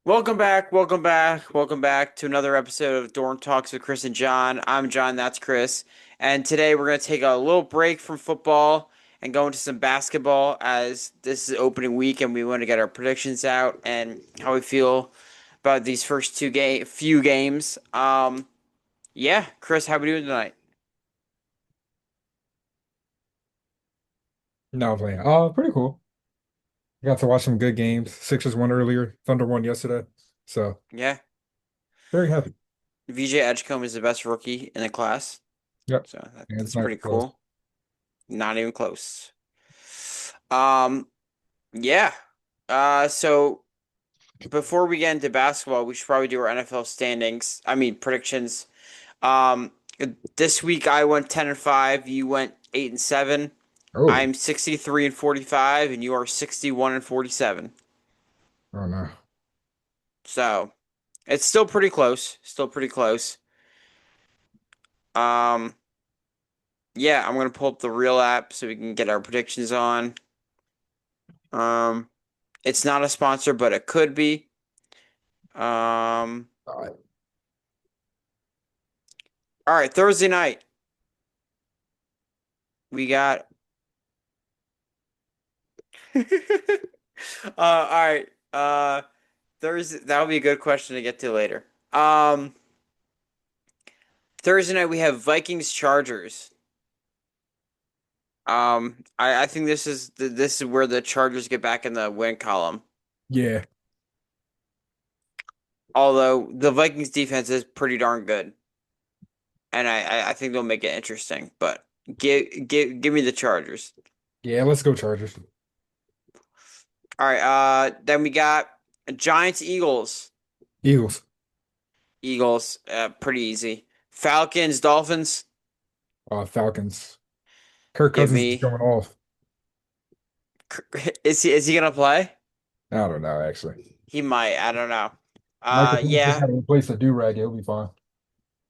Welcome back to another episode of Dorm Talks with Chris and John. I'm John, that's Chris, and today we're going to take a little break from football and go into some basketball as this is opening week and we want to get our predictions out and how we feel about these first few games. Yeah, Chris, how we doing tonight? No, I'm playing. Pretty cool. Got to watch some good games. Sixers won earlier. Thunder won yesterday. So Yeah, very happy. VJ Edgecombe is the best rookie in the class, Yep. so And it's that's not pretty even close. cool. Not even close. Um, yeah. So before we get into basketball, we should probably do our NFL standings. I mean predictions. Um, this week I went 10-5. You went 8-7. Oh, I'm 63-45, and you are 61-47. oh no. So it's still pretty close. Still pretty close. Um, yeah, I'm gonna pull up the real app so we can get our predictions on. Um, it's not a sponsor, but it could be. Um, All right. all right, Thursday night we got all right. That'll be a good question to get to later. Thursday night we have Vikings Chargers. I think this is where the Chargers get back in the win column. Yeah. Although the Vikings defense is pretty darn good, and I think they'll make it interesting. But give me the Chargers. Yeah, let's go Chargers. All right. Then we got Giants Eagles. Eagles. Eagles, pretty easy. Falcons Dolphins. Falcons. Kirk Give Cousins is me. going off. Is he gonna play? I don't know, actually. He might. I don't know. Michael Thomas just Yeah, had to replace the do-rag. He'll be fine.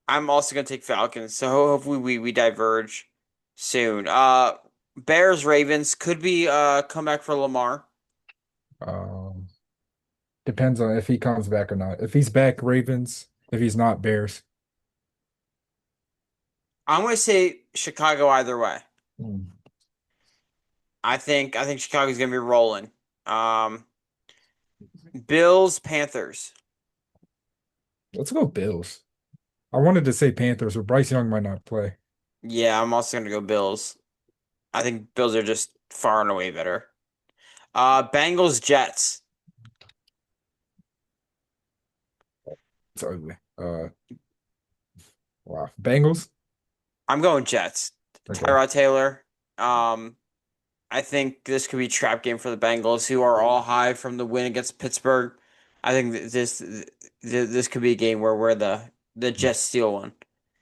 I'm also gonna take Falcons. So hopefully we diverge soon. Bears Ravens could be comeback for Lamar. Um, Depends on if he comes back or not. If he's back, Ravens. If he's not, Bears. I'm gonna say Chicago either way. Hmm. I think Chicago's gonna be rolling. Um, Bills Panthers. Let's go Bills. I wanted to say Panthers, but Bryce Young might not play. Yeah, I'm also gonna go Bills. I think Bills are just far and away better. Bengals Jets. It's ugly. Wow. Bengals? I'm going Jets. Okay. Tyrod Taylor. Um, I think this could be a trap game for the Bengals, who are all high from the win against Pittsburgh. I think this could be a game where the Jets steal one.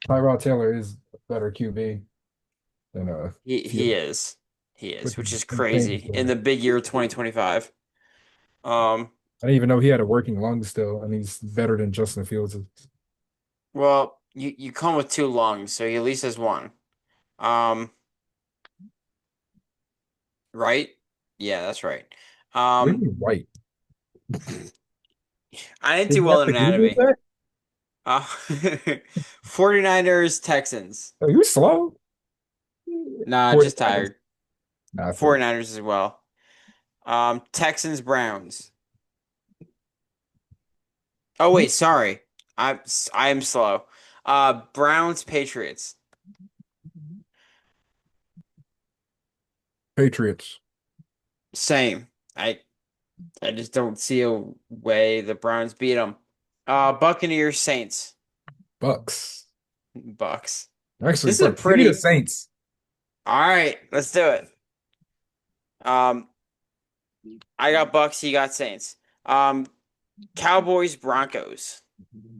Tyrod Taylor is a better QB than He Field, he is he is, which which is is crazy insane. in the big year 2025. Um, I didn't even know he had a working lung still, and he's better than Justin Fields. well, you come with two lungs, so he at least has one. Um, right? Yeah, that's right. What do you Um, mean white? I didn't Did do you well have in to Google anatomy. that? Uh, 49ers Texans. Are you slow? Nah, just 49ers. tired. Nah, I feel you. 49ers as well. Texans Browns. Oh wait, sorry. I am slow. Browns Patriots. Patriots. Same. I just don't see a way the Browns beat them. Buccaneers Saints. Bucks. Bucks. Actually, This is a Bucks. Give me the pretty. Saints. All right, let's do it. Um, I got Bucks. You got Saints. Um, Cowboys Broncos. Give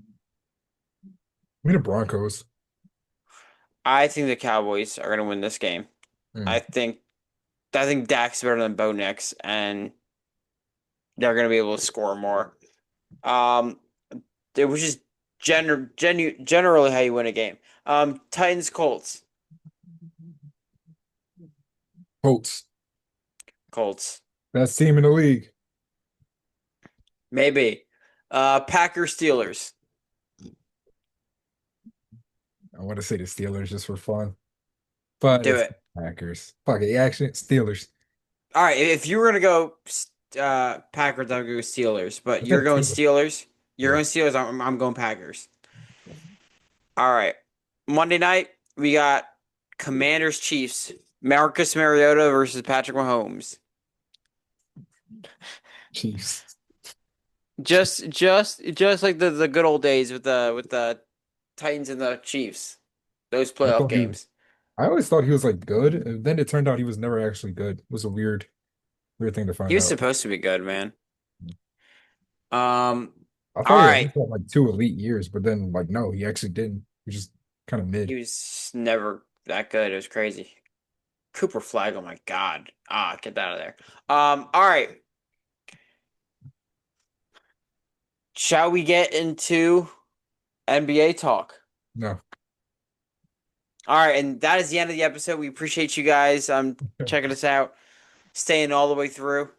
me the Broncos. I think the Cowboys are gonna win this game. Hmm. I think I think Dak's better than Bo Nix, and they're gonna be able to score more. Um, which is generally how you win a game. Titans Colts. Colts. Colts. Best team in the league. Maybe. Packers Steelers. I want to say the Steelers just for fun, but Do it's it. Packers. Fuck it, yeah, actually, Steelers. All right, if you were gonna go Packers, I'd go Steelers. But I you're said going Steelers. Steelers. You're Yeah, going Steelers. I'm going Packers. All right. Monday night we got Commanders Chiefs. Marcus Mariota versus Patrick Mahomes. Chiefs. Just like the good old days with the Titans and the Chiefs. Those I playoff thought he. games. I always thought he was like good, and then it turned out he was never actually good. It was a weird thing to He find was out. supposed to be good, man. Um. I All thought he at right. least had like two elite years, but then like no, he actually didn't. He just kind of He mid. was never that good. It was crazy. Cooper Flag. Oh my God. Get that out of there. All right. Shall we get into NBA talk? No. All right, and that is the end of the episode. We appreciate you guys checking us out, staying all the way through.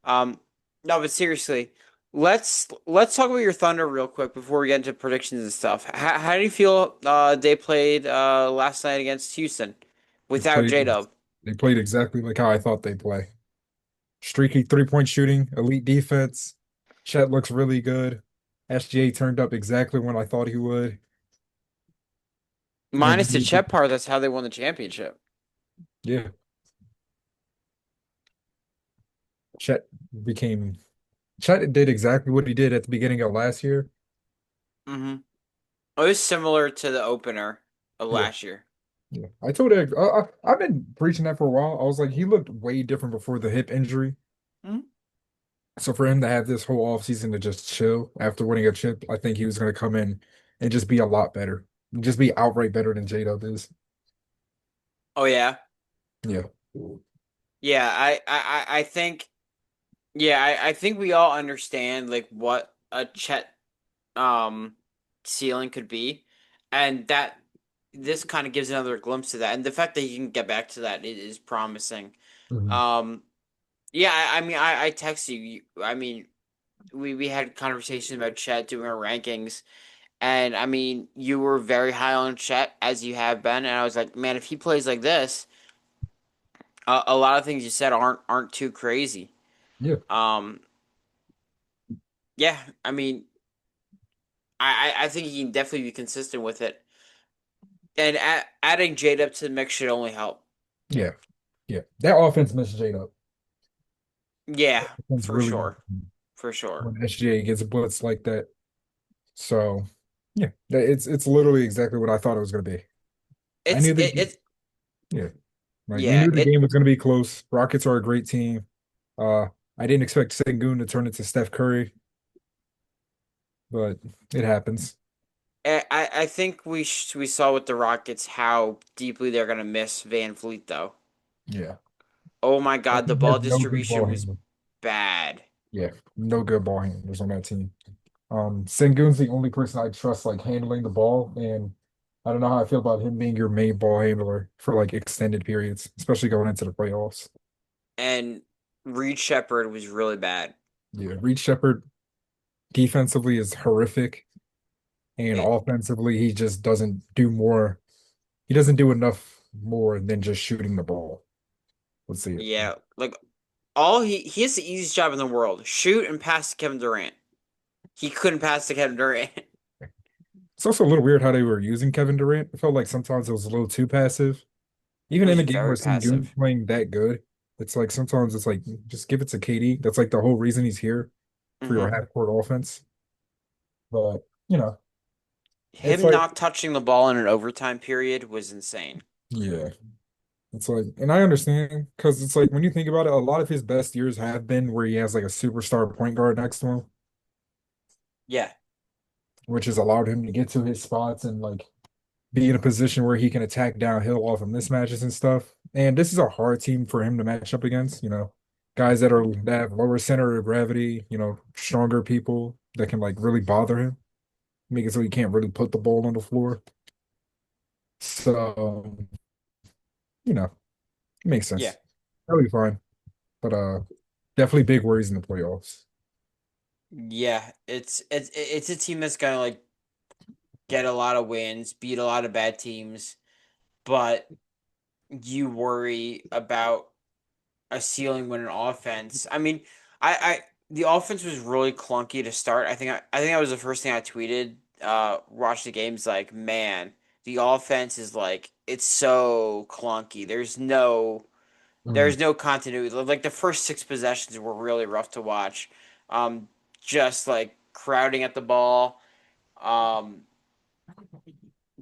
Um, no, but seriously, let's talk about your Thunder real quick before we get into predictions and stuff. How do you feel they played last night against Houston They without played J-Dub? they played exactly like how I thought they'd play. Streaky 3-point shooting, elite defense. Chet looks really good. SGA turned up exactly when I thought he would. Minus the And Chet part, that's how they won the championship. yeah, Chet became Chet did exactly what he did at the beginning of last year. Mm-hmm. It was similar to the opener of Yeah. last year. Yeah. I told Ed, I've been preaching that for a while. I was like, he looked way different before the hip injury. Mhm. So for him to have this whole offseason to just chill after winning a chip, I think he was going to come in and just be a lot better. Just be outright better than J-Dub is. Oh yeah, Yeah. yeah. I think. Yeah, I think we all understand like what a Chet um ceiling could be, and that this kind of gives another glimpse of that. And the fact that he can get back to that is promising. Mhm. Um, yeah, I mean, I text you. I mean, we had conversations about Chet doing our rankings, and I mean, you were very high on Chet as you have been, and I was like, man, if he plays like this, a lot of things you said aren't too crazy. Yeah. Um, yeah, I mean. I think he can definitely be consistent with it. And adding Jade up to the mix should only help. Yeah. Yeah. That offense missed J-Dub. Yeah, It's for really sure. For sure. when SGA gets blitz like that. So yeah, it's literally exactly what I thought it was going to be. I It's knew it, the it's yeah, like we yeah, knew the game was going to be close. Rockets are a great team. Uh, I didn't expect Sengun to turn into Steph Curry, but it happens. I think we saw with the Rockets how deeply they're gonna miss Van Fleet though. Yeah, Oh my that God, the team has ball no good ball distribution was handler. bad. Yeah, no good ball handlers on that team. Sengun's the only person I trust like handling the ball, and I don't know how I feel about him being your main ball handler for like extended periods, especially going into the playoffs. And Reed Shepard was really bad. Yeah, Reed Shepard defensively is horrific, and It, offensively he just doesn't do more. He doesn't do enough more than just shooting the ball. Let's see it. yeah, like all he has the easiest job in the world: shoot and pass to Kevin Durant. He couldn't pass to Kevin Durant. It's also a little weird how they were using Kevin Durant. I felt like sometimes it was a little too passive. It Even in was a game where very Sengun's passive. playing that good, it's like sometimes it's like just give it to KD. That's like the whole reason he's here for your Hmm. half court offense. But you know, it's Him like not touching the ball in an overtime period was insane. yeah, it's like, and I understand because it's like when you think about it, a lot of his best years have been where he has like a superstar point guard next to him, Yeah, which has allowed him to get to his spots and like be in a position where he can attack downhill off of mismatches and stuff. And this is a hard team for him to match up against, guys that have lower center of gravity, stronger people that can like really bother him, make it so he can't really put the ball on the floor. So, it makes yeah. sense. That'll be fine. But definitely big worries in the playoffs. Yeah, it's a team that's gonna like get a lot of wins, beat a lot of bad teams, but you worry about a ceiling when an offense. I mean, I the offense was really clunky to start. I think that was the first thing I tweeted. Watch the games like, man, the offense is like it's so clunky. Mm. There's no continuity. Like the first six possessions were really rough to watch. Um, just like crowding at the ball. Um,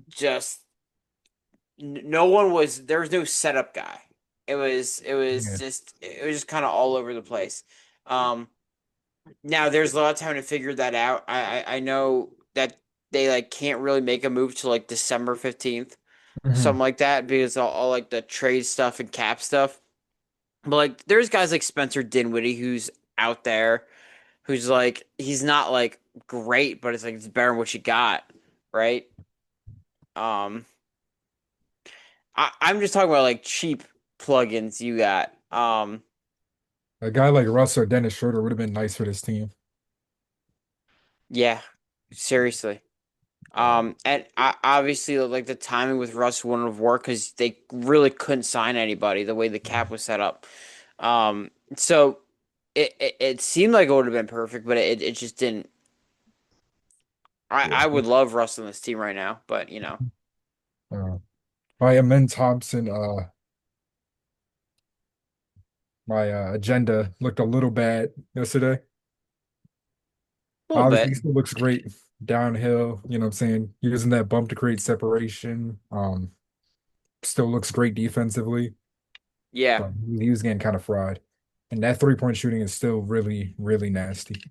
just no one was there was no setup guy. Yeah. It was just kind of all over the place. Um, Now there's a lot of time to figure that out. I know that they like can't really make a move till like December 15th, Hmm. something like that, because all like the trade stuff and cap stuff. But like there's guys like Spencer Dinwiddie who's out there, who's like he's not like great, but it's like it's better than what you got, right? Um, I'm just talking about like cheap plugins you got. A guy like Russ or Dennis Schroeder would have been nice for this team. Yeah, seriously. And obviously, like the timing with Russ wouldn't have worked because they really couldn't sign anybody the way the cap was set up. So it seemed like it would have been perfect, but it just didn't. Yeah. I would love Russ on this team right now, but you know, Uh, my Amen Thompson, my agenda looked a little bad yesterday. a little Obviously, he bit. still looks great downhill. You know what I'm saying? Using that bump to create separation. Still looks great defensively, Yeah, but he was getting kind of fried. And that 3-point shooting is still really, really nasty.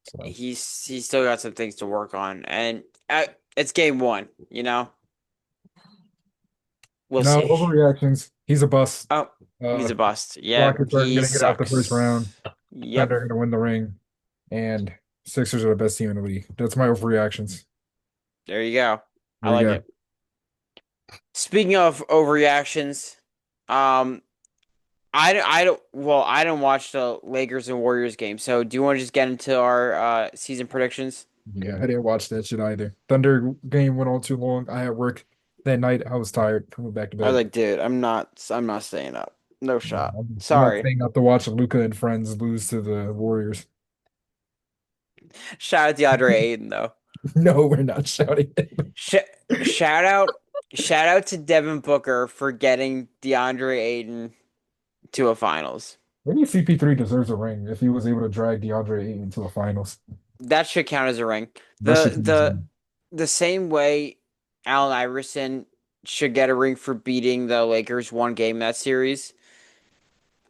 So he's still got some things to work on, and it's game one. You know, we'll no see. overreactions. He's a bust. Oh, he's Uh, a bust. Yeah, Rockets aren't he gonna get out the first round. sucks. Yep, Thunder are gonna win the ring, and Sixers are the best team in the league. That's my overreactions. there you go. I There we like go. it. Speaking of overreactions, um, I don't well I didn't watch the Lakers and Warriors game. So do you want to just get into our season predictions? Yeah, I didn't watch that shit either. Thunder game went on too long. I had work that night. I was tired. I went back to I was bed. like, dude, I'm not staying up. No Yeah, shot. I'm not Sorry. staying up to watch Luca and friends lose to the Warriors. Shout out DeAndre Ayton though. No, we're not shouting it. Sh shout out shout out to Devin Booker for getting DeAndre Ayton to a finals. Maybe CP3 deserves a ring if he was able to drag DeAndre Ayton to a finals. That should count as a ring. That should The be his the ring. the same way Allen Iverson should get a ring for beating the Lakers one game that series.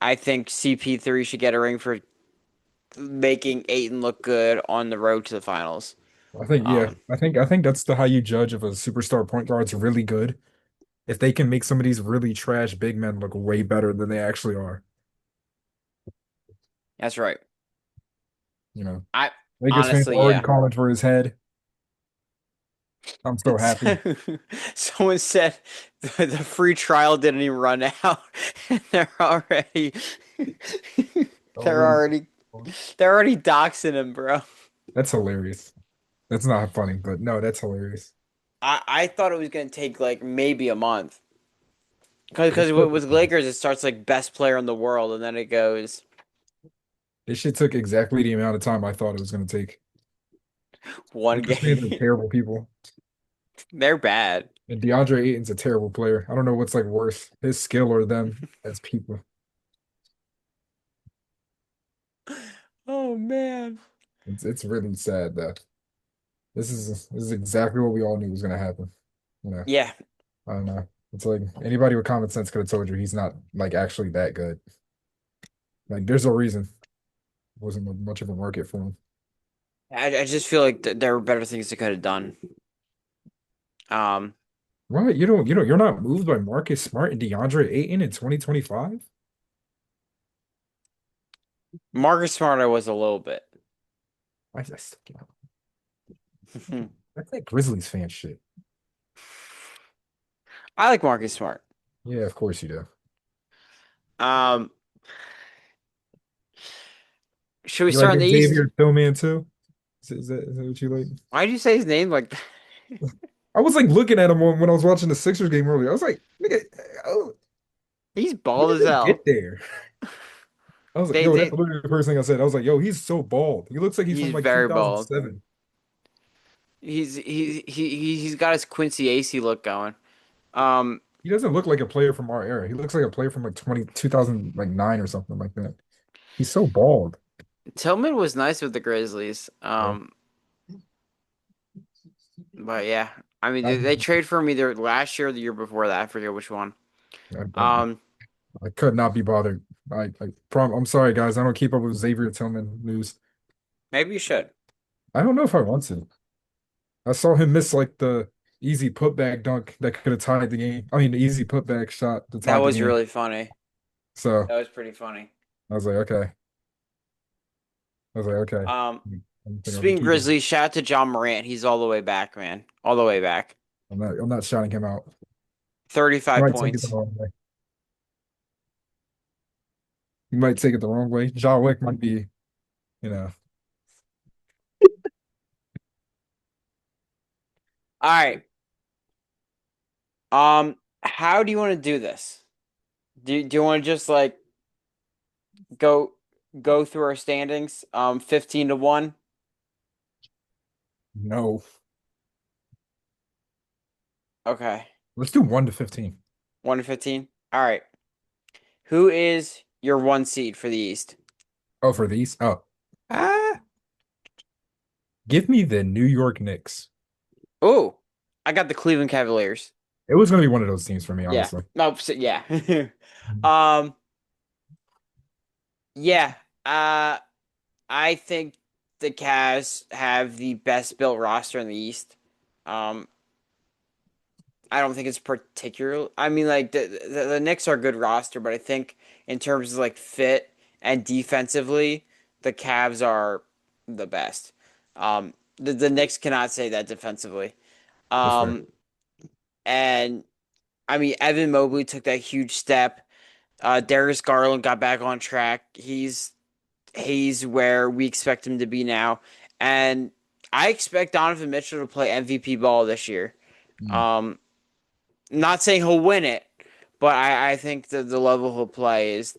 I think CP3 should get a ring for making Aiton look good on the road to the finals. I think, yeah, Um, I think that's the how you judge if a superstar point guard's really good. If they can make some of these really trash big men look way better than they actually are, that's right. you know. I Lakers fans honestly, already yeah. calling for his head. I'm so happy. Someone said the free trial didn't even run out, and they're Already. already they're already doxing him, bro. That's hilarious. That's not funny, but no, that's hilarious. I thought it was gonna take like maybe a month This because shit, with Lakers it starts like best player in the world and then it goes this shit took exactly the amount of time I thought it was going to take. one Lakers fans are game. terrible people. They're bad. And DeAndre Ayton's a terrible player. I don't know what's like worse, his skill or them as people. Oh man. It's really sad though. This is exactly what we all knew was gonna happen. You know, Yeah, I don't know. It's like anybody with common sense could have told you he's not like actually that good. Like there's a reason. Wasn't much of a market for him. I just feel like there were better things they could have done. Um, Right? You're not moved by Marcus Smart and DeAndre Ayton in 2025? Marcus Smart I was a little bit. I still can't. That's like Grizzlies fan shit. I like Marcus Smart. Yeah, of course you do. Um, Should we You start like in the East? Xavier Tillman too? Is that what you like? Why did you say his name like that? I was like looking at him when I was watching the Sixers game earlier. I was like, nigga, oh, He's when bald did as they hell. get there? I was like, They yo, that's they literally the first thing I said. I was like, yo, he's so bald. He looks like he's from he's like very bald. 2007. He's got his Quincy AC look going. Um, He doesn't look like a player from our era. He looks like a player from like 2009 or something like that. He's so bald. Tillman was nice with the Grizzlies. Yeah. But yeah, I mean I, they trade for him either last year or the year before that. I forget which one. I, Um, I could not be bothered. I'm sorry, guys. I don't keep up with Xavier Tillman news. maybe you should. I don't know if I want to. I saw him miss like the easy putback dunk that could have tied the game. I mean, the easy putback shot that That tied the was game. really funny. So That was pretty funny. I was like, okay. I was like, okay. Um, I don't think I'll be Speaking of keeping. Grizzlies, shout out to John Morant. He's all the way back, man. All the way back. I'm not shouting him out. He 35 might take it the points. wrong way. He might take it the wrong way. John Wick might be, you know, All right. How do you want to do this? Do you want to just like go go through our standings? 15 to 1. no. Okay. Let's do 1 to 15. 1 to 15. All right. Who is your one seed for the East? Oh, for these? Oh. Ah, give me the New York Knicks. Oh, I got the Cleveland Cavaliers. It was gonna be one of those teams for me, Yeah. honestly. No, yeah. Um, yeah. Uh, I think the Cavs have the best built roster in the East. Um, I don't think it's particular. I mean, like the Knicks are a good roster, but I think in terms of like fit and defensively, the Cavs are the best. The Knicks cannot say that defensively. That's fair. Um, and I mean, Evan Mobley took that huge step. Darius Garland got back on track. He's where we expect him to be now, and I expect Donovan Mitchell to play MVP ball this year. Mm. Um, Not saying he'll win it, but I think that the level he'll play is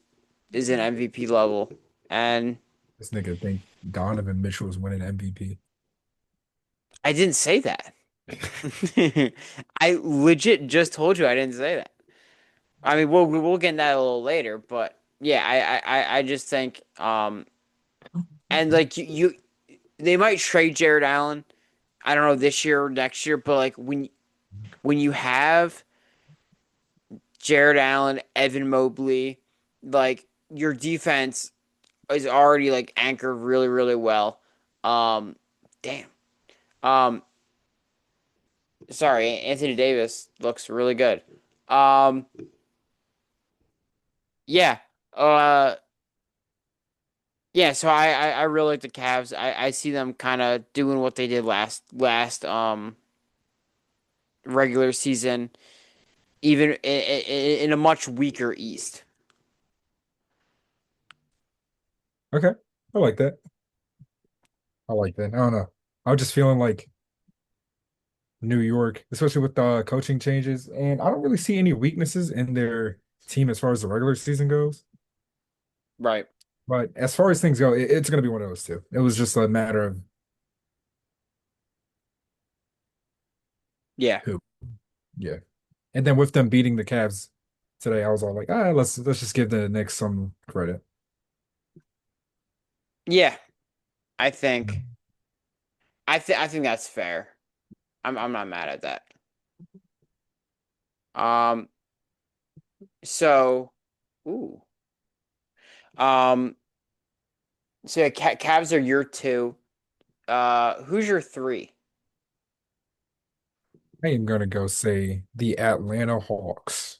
an MVP level. And This nigga think Donovan Mitchell is winning MVP. I didn't say that. I legit just told you I didn't say that. I mean, we'll get into that a little later, but yeah, I just think and like they might trade Jared Allen. I don't know this year or next year, but like when you have Jared Allen, Evan Mobley, like your defense is already like anchored really, really well. Um, damn. Um, Sorry, Anthony Davis looks really good. Um, yeah. Uh, yeah. So I really like the Cavs. I see them kind of doing what they did last regular season, even in a much weaker East. Okay. I like that. I like that. I don't know. I was just feeling like New York, especially with the coaching changes, and I don't really see any weaknesses in their team as far as the regular season goes. Right. But as far as things go, it's going to be one of those two. It was just a matter of Yeah. who. Yeah. And then with them beating the Cavs today, I was all like, let's just give the Knicks some credit. Yeah. I think I think that's fair. I'm not mad at that. Um. So, ooh. Um. So yeah, Cavs are your two. Who's your three? I am gonna go say the Atlanta Hawks.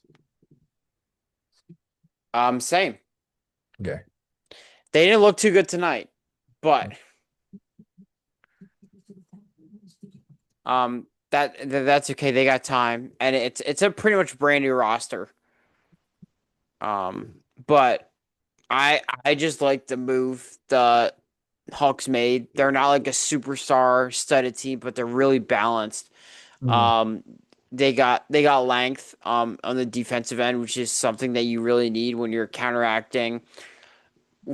Same. Okay. They didn't look too good tonight, but that's okay. They got time, and it's a pretty much brand new roster. But I just like the move the Hawks made. They're not like a superstar studded team, but they're really balanced. Mm, Um, they got length on the defensive end, which is something that you really need when you're counteracting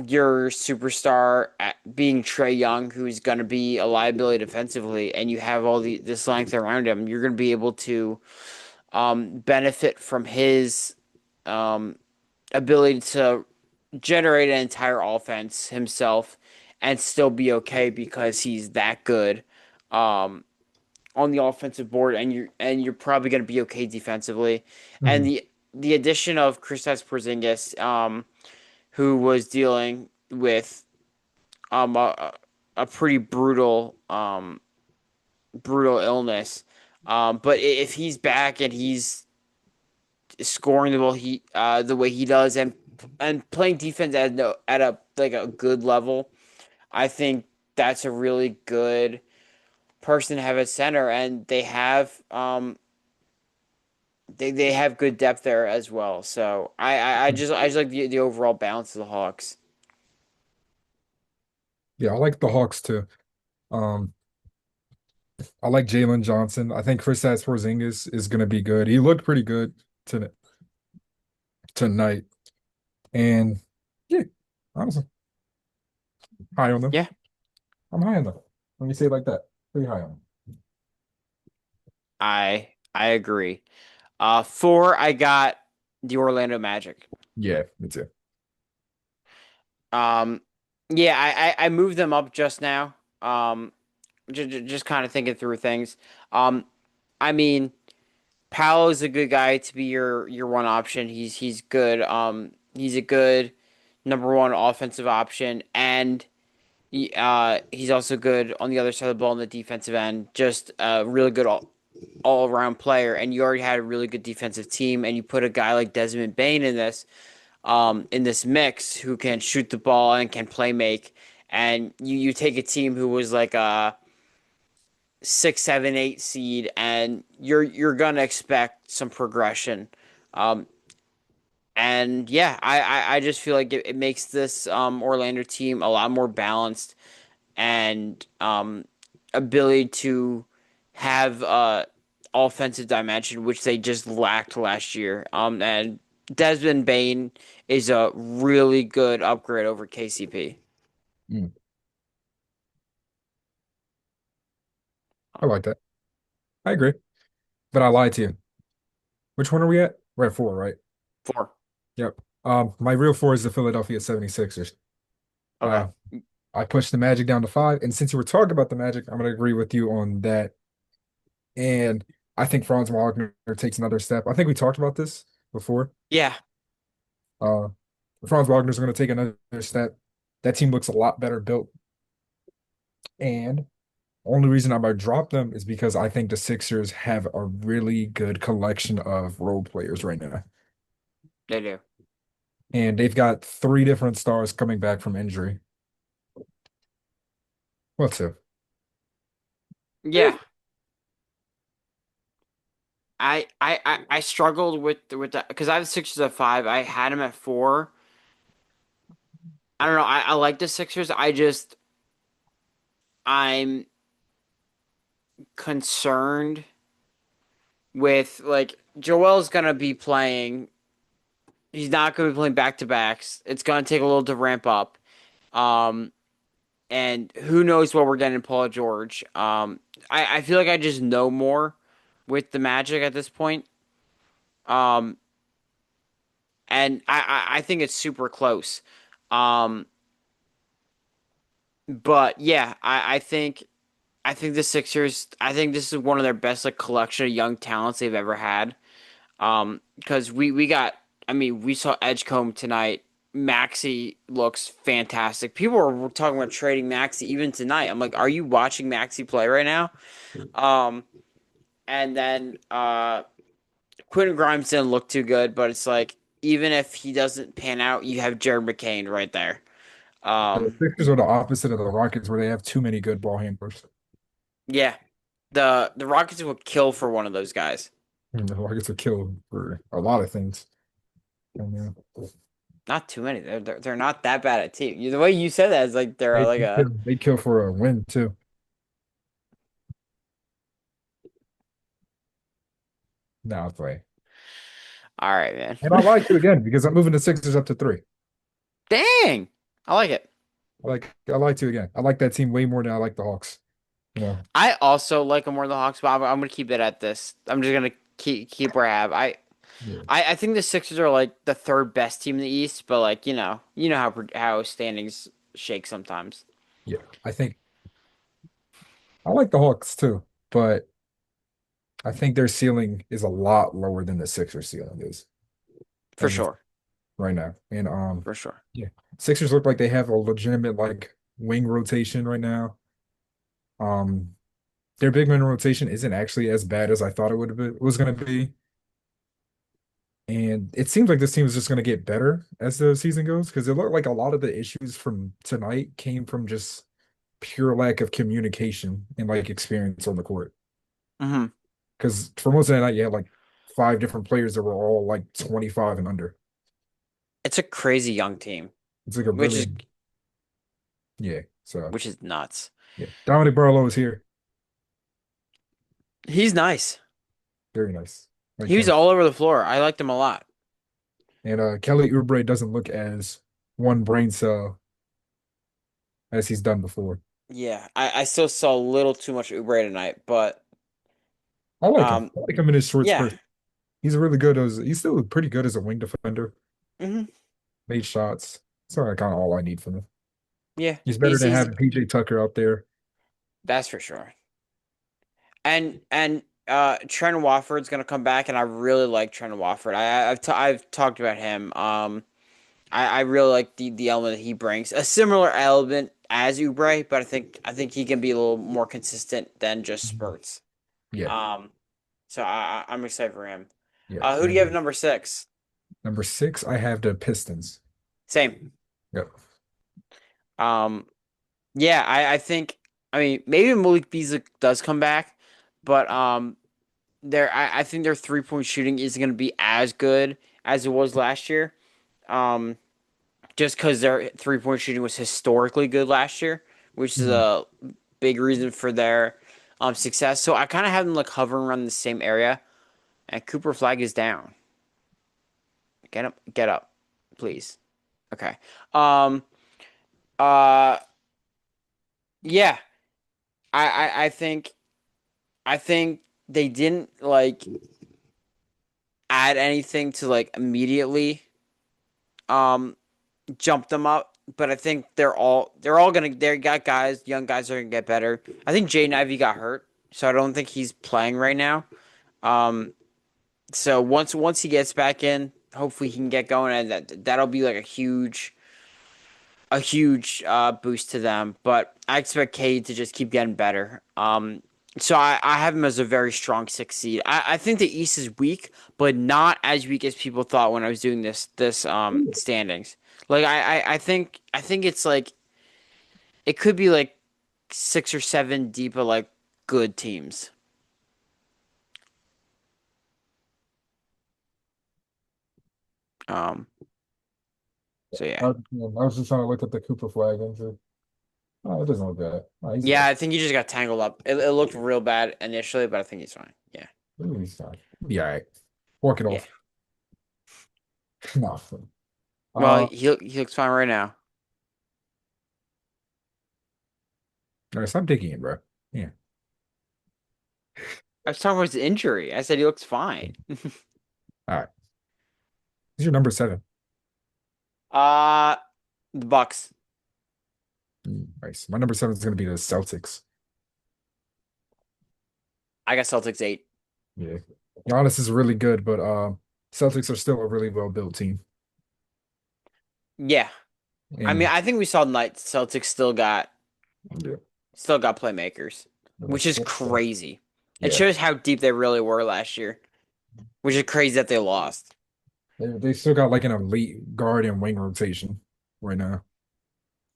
your superstar at being Trey Young, who's going to be a liability defensively, and you have all this length around him. You're going to be able to benefit from his um, ability to generate an entire offense himself and still be okay because he's that good um, on the offensive board, and you're probably going to be okay defensively. And mhm, the addition of Kristaps Porzingis, who was dealing with um a, a pretty brutal illness. But if he's back and he's scoring the way he does and playing defense at no at a like a good level, I think that's a really good person to have at center, and they have good depth there as well. So mm. I just like the overall balance of the Hawks. Yeah, I like the Hawks too. Um, I like Jalen Johnson. I think Kristaps Porzingis is going to be good. He looked pretty good to, tonight, and yeah, honestly, high on them. Yeah, I'm high on them. Let me say it like that. Pretty high on them. I agree. Four, I got the Orlando Magic. Yeah, me too. Um, yeah, I moved them up just now. Just kind of thinking through things. Um, I mean, Paolo's a good guy to be your one option. He's good. He's a good number one offensive option, and he's also good on the other side of the ball on the defensive end. Just a really good all around player. And you already had a really good defensive team, and you put a guy like Desmond Bain in this mix who can shoot the ball and can play make. And you take a team who was like a 6, 7, 8 seed, and you're gonna expect some progression. Um, and yeah, I just feel like it makes this Orlando team a lot more balanced and ability to have offensive dimension, which they just lacked last year. And Desmond Bain is a really good upgrade over KCP. Mm, I like that. I agree, but I lied to you. Which one are we at? We're at four, right? Four. Yep. My real four is the Philadelphia 76ers. Okay. Uh, I pushed the Magic down to five, and since you were talking about the Magic, I'm gonna agree with you on that. And I think Franz Wagner takes another step. I think we talked about this before. Yeah. Uh, Franz Wagner's going to take another step. That team looks a lot better built. And only reason I'm going to drop them is because I think the Sixers have a really good collection of role players right now. They do. And they've got three different stars coming back from injury. What's up? Yeah. I struggled with that because I have the Sixers at five. I had them at four. I don't know. I like the Sixers. I'm concerned with like Joel's gonna be playing. He's not gonna be playing back to backs. It's gonna take a little to ramp up. Um, and who knows what we're getting in Paul George. I feel like I just know more with the Magic at this point. Um, and I think it's super close. Um, but yeah, I think the Sixers. I think this is one of their best like collection of young talents they've ever had. Because we got. I mean, we saw Edgecombe tonight. Maxi looks fantastic. People were talking about trading Maxi even tonight. I'm like, are you watching Maxi play right now? Um, and then Quentin Grimes didn't look too good, but it's like even if he doesn't pan out, you have Jared McCain right there. The Um, Sixers are the opposite of the Rockets, where they have too many good ball handlers. yeah, the Rockets would kill for one of those guys. The Rockets are killed for a lot of things. And, Not too many. They're not that bad at team. The way you said that is like they're like a. They kill for a win too. No, I'll play. All right, man. And I like you again because I'm moving the Sixers up to three. Dang, I like it. I like you again. I like that team way more than I like the Hawks. You know. I also like them more than the Hawks, but I'm gonna keep it at this. I'm just gonna keep where I have. Yeah. I think the Sixers are like the third best team in the East, but like you know how standings shake sometimes. Yeah. I think I like the Hawks too, but I think their ceiling is a lot lower than the Sixers ceiling is For as of sure, right now. And for sure. yeah. Sixers look like they have a legitimate like wing rotation right now. Um their big man rotation isn't actually as bad as I thought it would have was going to be. And it seems like this team is just going to get better as the season goes because it looked like a lot of the issues from tonight came from just pure lack of communication and like experience on the court. Hmm. Because for most of the night, you had like five different players that were all like 25 and under. It's a crazy young team, It's like a which really, is yeah. So, which is nuts. yeah. Dominic Barlow is here. He's nice. Very nice. Like He was him. all over the floor. I liked him a lot. And Kelly Oubre doesn't look as one brain cell as he's done before. Yeah, I still saw a little too much Oubre tonight, but I like him. um, I like him in his short yeah. spurts. He's still pretty good as a wing defender. Hmm. Made shots. That's kind of all I need from him. Yeah, He's better than he's having PJ Tucker out there. that's for sure. And Trent Watford's gonna come back, and I really like Trent Watford. I've talked about him. I really like the element that he brings. A similar element as Oubre, but I think he can be a little more consistent than just spurts. Yeah, Um, so I'm excited for him. yeah. Who do you have And number six? number six, I have the Pistons. Same. Yep. Um, yeah, I think I mean maybe Malik Beasley does come back, but I think their 3-point shooting isn't going to be as good as it was last year. Um, just because their 3-point shooting was historically good last year, which is Mhm. a big reason for their success. So I kind of have them like hovering around the same area. And Cooper Flag is down. Get up, please. Okay. Um. Uh. Yeah. I think they didn't like add anything to like immediately um jump them up, but I think they're all gonna they got guys, young guys are gonna get better. I think Jaden Ivey got hurt, so I don't think he's playing right now. Um, so once he gets back in, hopefully he can get going, and that'll be like a huge boost to them. But I expect Cade to just keep getting better. So I have him as a very strong 6 seed. I think the East is weak, but not as weak as people thought when I was doing this standings. Like I think it's like it could be like 6 or 7 deep of like good teams. Um. So yeah. I was just trying to look at the Cooper Flag injury. Oh, it doesn't look bad. Oh, he's Yeah, good. I think he just got tangled up. It looked real bad initially, but I think he's fine. Yeah. Ooh, he's fine. Yeah, all right. Walk it Yeah. off. No. Well, Uh, he looks fine right now. all right, stop digging it, bro. Yeah. I was talking about his injury. I said he looks fine. All right. This is your number seven. Uh, the Bucks. Nice. My number seven is going to be the Celtics. I got Celtics 8. Yeah. Giannis is really good, but Celtics are still a really well-built team. Yeah. I mean, And I think we saw tonight Celtics yeah, still got playmakers, number which is four. crazy. It Yeah. shows how deep they really were last year, which is crazy that they lost. They still got like an elite guard and wing rotation right now.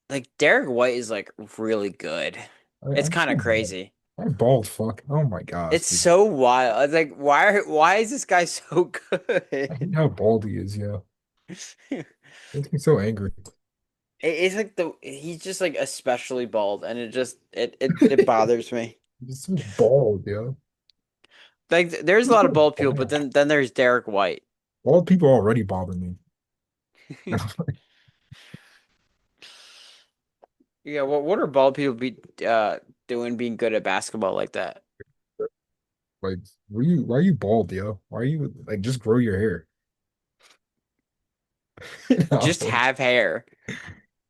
Like Derek White is like really good. I It's just kind of don't know. crazy. That bald fuck. Oh my gosh, It's dude. so wild. It's like why is this guy so I good? hate how bald he is, yeah. Makes me so angry. It's like the he's just like especially bald, and it bothers me. He's so bald, yo. Like there's a He's lot of so bald people, but bald. then there's Derek White. Bald people already bother me. Yeah, what are bald people be doing being good at basketball like that? Like, why are you bald, yo? Why are you like just grow your hair? No, Just have hair.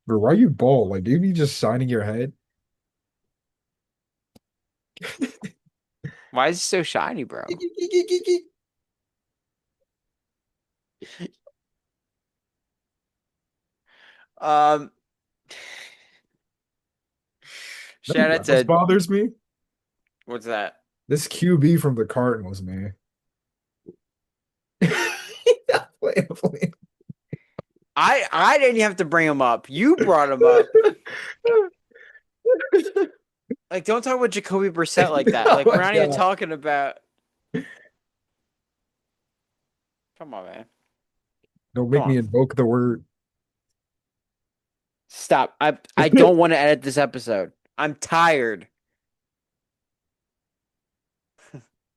but why are you bald? Like, do you be just shining your head? Why is it so shiny, bro? Um, No, shout out what to bothers me? what's that? This QB from the Cardinals, man. Play. I didn't have to bring him up. You brought him up. Like, don't talk about Jacoby Brissett like that. Oh Like, we're my not even God. talking about. Come on, man. Don't Come make me on. invoke the word. Stop. I don't want to edit this episode. I'm tired.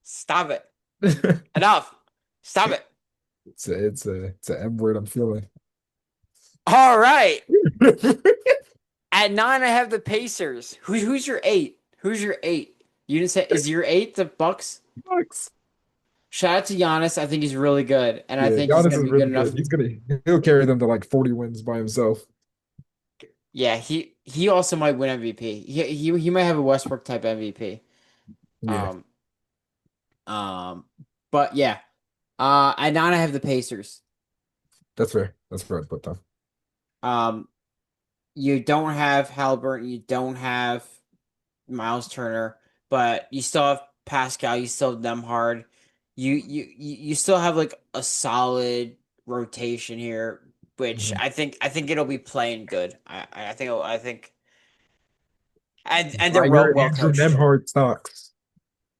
Stop it. Enough. Stop it. It's a M word I'm feeling. All right. At nine, I have the Pacers. Who's your eight? Who's your eight? You didn't say is your eight the Bucks? Bucks. Shout out to Giannis. I think he's really good, and I Yeah, think he's Giannis gonna is be good really enough. good. He'll carry them to like 40 wins by himself. Yeah, he also might win MVP. He might have a Westbrook type MVP. Yeah, Um um, but yeah. At nine, I have the Pacers. that's fair. That's fair to put them. Um, you don't have Halliburton. You don't have Miles Turner, but you still have Pascal. You still have them hard. You still have like a solid rotation here, which Mhm. I think it'll be playing good. I think and they're Buy your well Andrew coached. Nemhard stocks.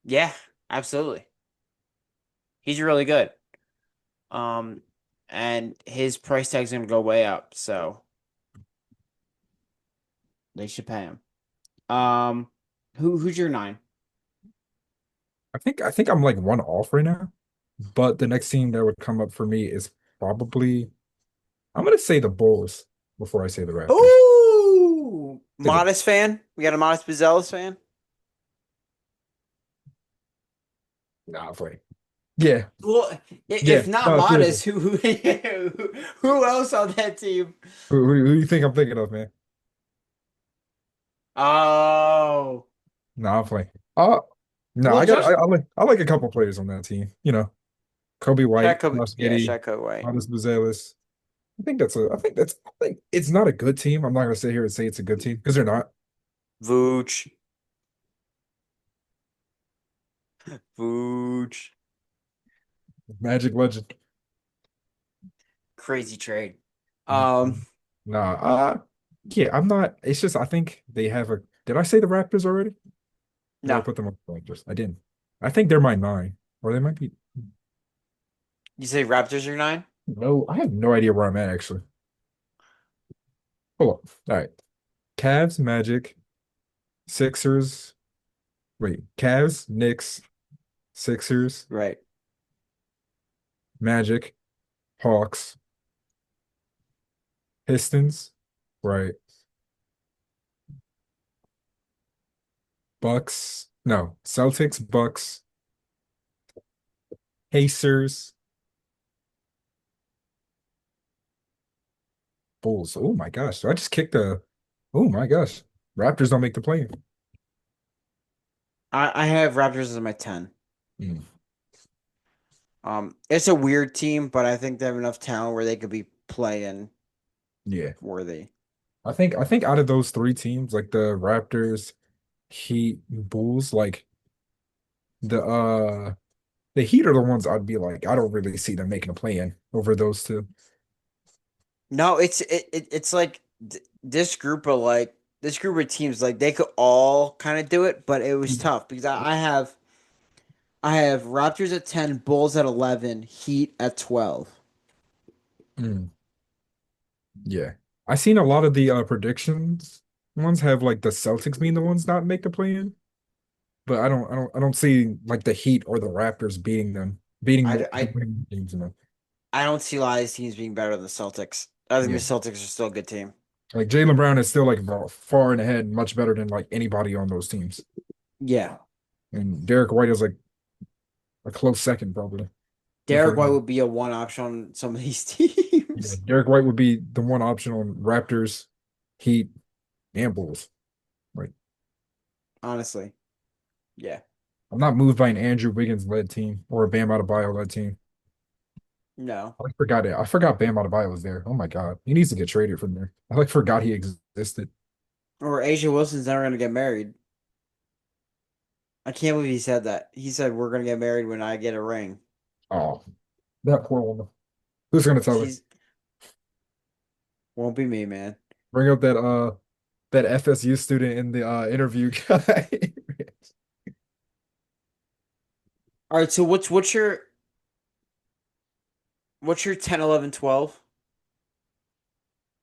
Yeah, absolutely. He's really good. Um, and his price tag's gonna go way up, so they should pay him. Um, who's your nine? I think I'm like one off right now. But the next team that would come up for me is probably I'm gonna say the Bulls before I say the Raptors. Ooh, Say the modest fan. We got a modest Bazelis fan. Nah, play. Yeah, Well, yeah. if not No, seriously. modest, who else on that team? Who do you think I'm thinking of, man? Oh, Nah, I'm playing. Oh, no, well, just I like a couple players on that team. You know, Kobe White, Shaq. Josh Yeah, Giddey, Shaq White. Modest Buzelis. I think it's not a good team. I'm not gonna sit here and say it's a good team because they're not. Vooch. Vooch. Magic Legend. Crazy trade. Mhm. Nah, yeah, I'm not. It's just I think they have a. Did I say the Raptors already? Or did I No. put them on the Raptors? I didn't. I think they're my nine, or they might be. You say Raptors are nine? No, I have no idea where I'm at actually. Hold on. All right, Cavs, Magic, Sixers. Wait, Cavs, Knicks, Sixers, Right. Magic, Hawks, Pistons, right? Bucks. No, Celtics, Bucks, Pacers, Bulls. Oh my gosh. So I just kicked a. Oh my gosh. Raptors don't make the play. I have Raptors as my 10. Mm, It's a weird team, but I think they have enough talent where they could be playing yeah. worthy. I think out of those three teams, like the Raptors, Heat, Bulls, like the the Heat are the ones I'd be like, I don't really see them making a play in over those two. No, it's like this group of teams like they could all kind of do it, but it was tough because I have Raptors at 10, Bulls at 11, Heat at 12. Mm. Yeah. I seen a lot of the predictions ones have like the Celtics being the ones not make the play in, but I don't see like the Heat or the Raptors beating them, beating I, I, winning games in them. I don't see a lot of these teams being better than the Celtics. I think the Yeah. Celtics are still a good team. Like Jaylen Brown is still like far and ahead, much better than like anybody on those teams. Yeah. And Derek White is like a close second probably Derek before White him. would be a one option on some of these Yeah, teams. Derek White would be the one option on Raptors, Heat, and Bulls. Like Honestly. Yeah. I'm not moved by an Andrew Wiggins led team or a Bam Adebayo led team. No. I forgot it. I forgot Bam Adebayo was there. Oh my God. He needs to get traded from there. I like forgot he existed. Or Asia Wilson's never gonna get married. I can't believe he said that. He said we're gonna get married when I get a ring. Oh, that poor woman. Who's gonna tell her? She's won't be me, man. Bring up that FSU student in the interview guy. All right, so what's your 10, 11, 12?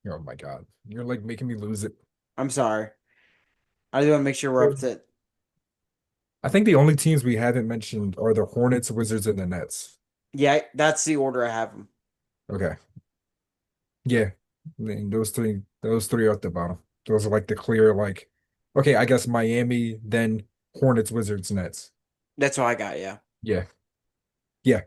Oh my God. You're like making me lose it. I'm sorry. I just want to make sure we're up to. I think the only teams we haven't mentioned are the Hornets, Wizards, and the Nets. Yeah, that's the order I have them. Okay. Yeah. And those three are at the bottom. Those are like the clear, like, okay, I guess Miami, then Hornets, Wizards, Nets. That's all I got. Yeah, Yeah. Yeah.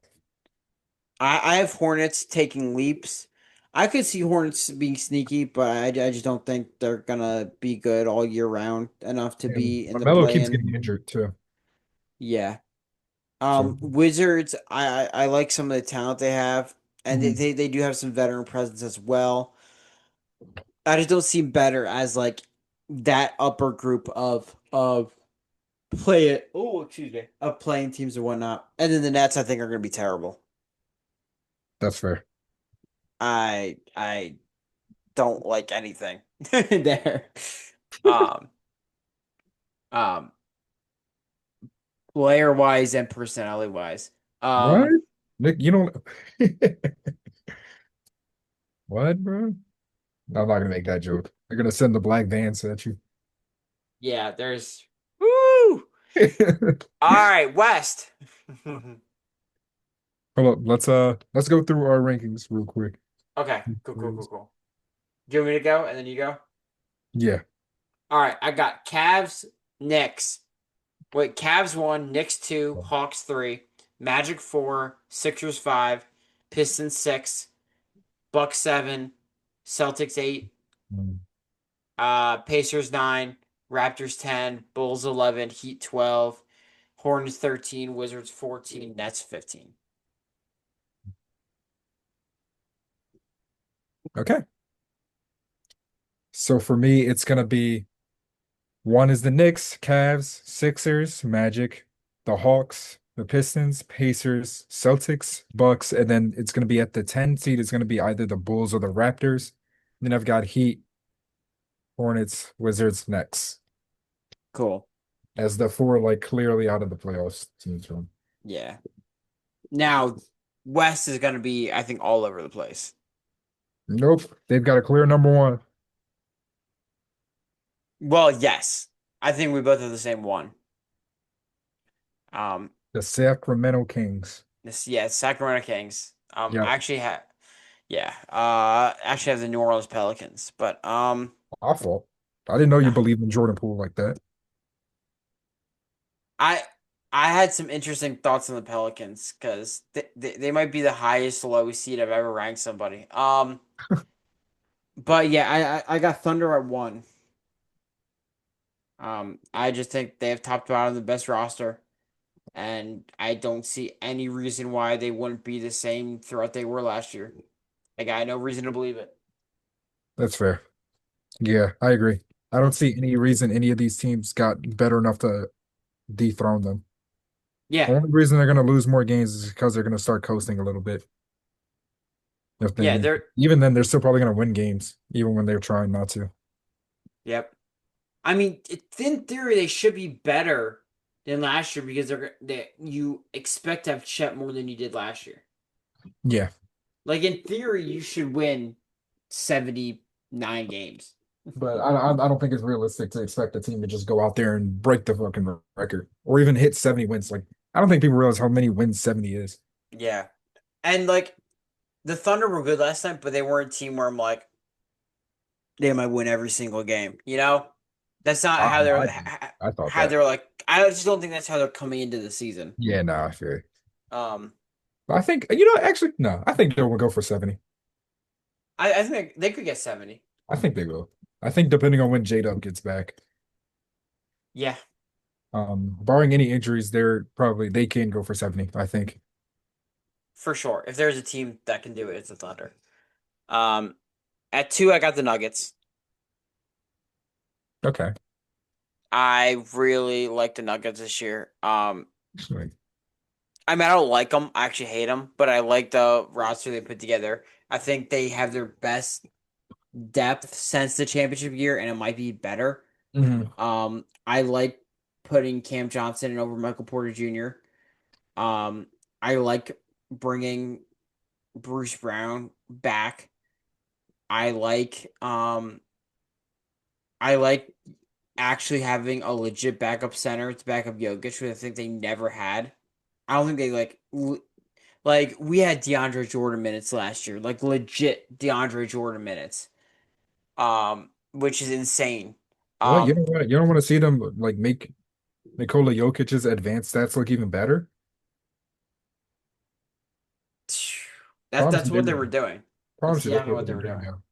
I have Hornets taking leaps. I could see Hornets being sneaky, but I just don't think they're gonna be good all year round enough to And be in the LaMelo play keeps in. getting injured too. Yeah. So Wizards, I like some of the talent they have, and they, mhm. they they do have some veteran presence as well. I just don't see better as like that upper group of play it. Oh, excuse me, of playing teams and whatnot. And then the Nets, I think, are going to be terrible. That's fair. I don't like anything there. Um, um, Player wise and personality wise. What? Um, Nick, you don't what, bro? No, I'm not gonna make that joke. They're gonna send the black vans at you. yeah, there's. Woo! All right, West. Hold up, let's go through our rankings real quick. Okay, cool, cool, cool, cool. Do you want me to go and then you go? Yeah. All right, I got Cavs, Knicks. Wait, Cavs 1, Knicks 2, Hawks 3, Magic 4, Sixers 5, Pistons 6, Bucks 7, Celtics 8, Mm. Pacers 9, Raptors 10, Bulls 11, Heat 12, Hornets 13, Wizards 14, Nets 15. Okay. So for me, it's gonna be one is the Knicks, Cavs, Sixers, Magic, the Hawks, the Pistons, Pacers, Celtics, Bucks, and then it's gonna be at the 10 seed, it's gonna be either the Bulls or the Raptors. Then I've got Heat, Hornets, Wizards, Knicks Cool. as the four like clearly out of the playoffs teams from. Yeah. Now, West is going to be, I think, all over the place. Nope, they've got a clear number one. Well, yes. I think we both have the same one. Um, The Sacramento Kings. yeah, Sacramento Kings. Yeah, I actually have, yeah, actually have the New Orleans Pelicans, but awful. I didn't know you nah. believed in Jordan Poole like that. I I had some interesting thoughts on the Pelicans because they might be the highest low seed I've ever ranked somebody. But yeah, I got Thunder at 1. I just think they have top to bottom the best roster, and I don't see any reason why they wouldn't be the same throughout they were last year. Like I had no reason to believe it. That's fair. Yeah, I agree. I don't see any reason any of these teams got better enough to dethrone them. Yeah, Only reason they're going to lose more games is because they're going to start coasting a little bit. If yeah, they, they're even then, they're still probably going to win games, even when they're trying not to. yep. I mean, in theory, they should be better than last year because you expect to have Chet more than you did last year. Yeah, Like in theory, you should win. 79 games. But I don't think it's realistic to expect a team to just go out there and break the fucking record or even hit 70 wins. Like, I don't think people realize how many wins 70 is. Yeah. And like the Thunder were good last time, but they weren't a team where I'm like, they might win every single game. You know? That's not how No, they're I thought how that. they're like I just don't think that's how they're coming into the season. Yeah, no, I feel it. Um But I think, actually, no, I think they'll go for 70. I think they could get 70. I think they will. I think depending on when J-Dub gets back, Yeah, barring any injuries, they can go for 70, I think. for sure. If there's a team that can do it, it's the Thunder. Um at 2 I got the Nuggets. Okay. I really like the Nuggets this year. Like, I mean, I don't like them. I actually hate them, but I like the roster they put together. I think they have their best depth since the championship year, and it might be better. mhm. I like putting Cam Johnson in over Michael Porter Jr. Um, I like bringing Bruce Brown back. I like um I like actually having a legit backup center to back up Jokic, which I think they never had. I don't think they like we had DeAndre Jordan minutes last year, like legit DeAndre Jordan minutes, which is insane. What? You Um, know what? You don't want to see them like make Nikola Jokic's advanced stats look even better? Promise that's you they what they were will. doing. That's Promise you that's definitely what what they they're were doing doing. now.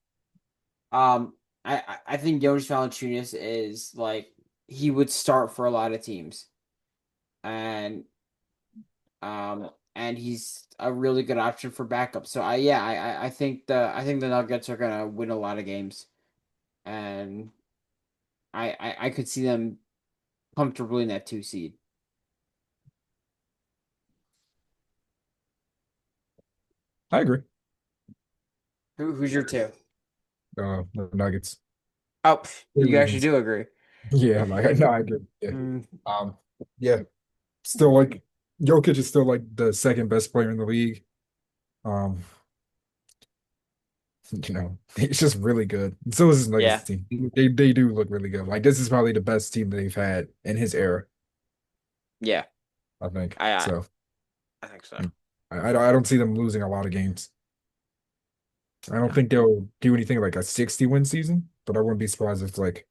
I think Jonas Valanciunas is like he would start for a lot of teams, and and he's a really good option for backup. So I think the Nuggets are gonna win a lot of games, and I could see them comfortably in that 2 seed. I agree. Who's your two? The Nuggets. Oh, Three you actually reasons. do agree. Yeah, like no, I agree. Yeah. Mm, Um, yeah. Still like Jokic is still like the second best player in the league. Um, it's just really good. So is his Nuggets yeah, team. They do look really good. Like this is probably the best team they've had in his era, yeah, I think. I I, So I think so. I don't see them losing a lot of games. I don't Yeah, think they'll do anything like a 60 win season, but I wouldn't be surprised if it's like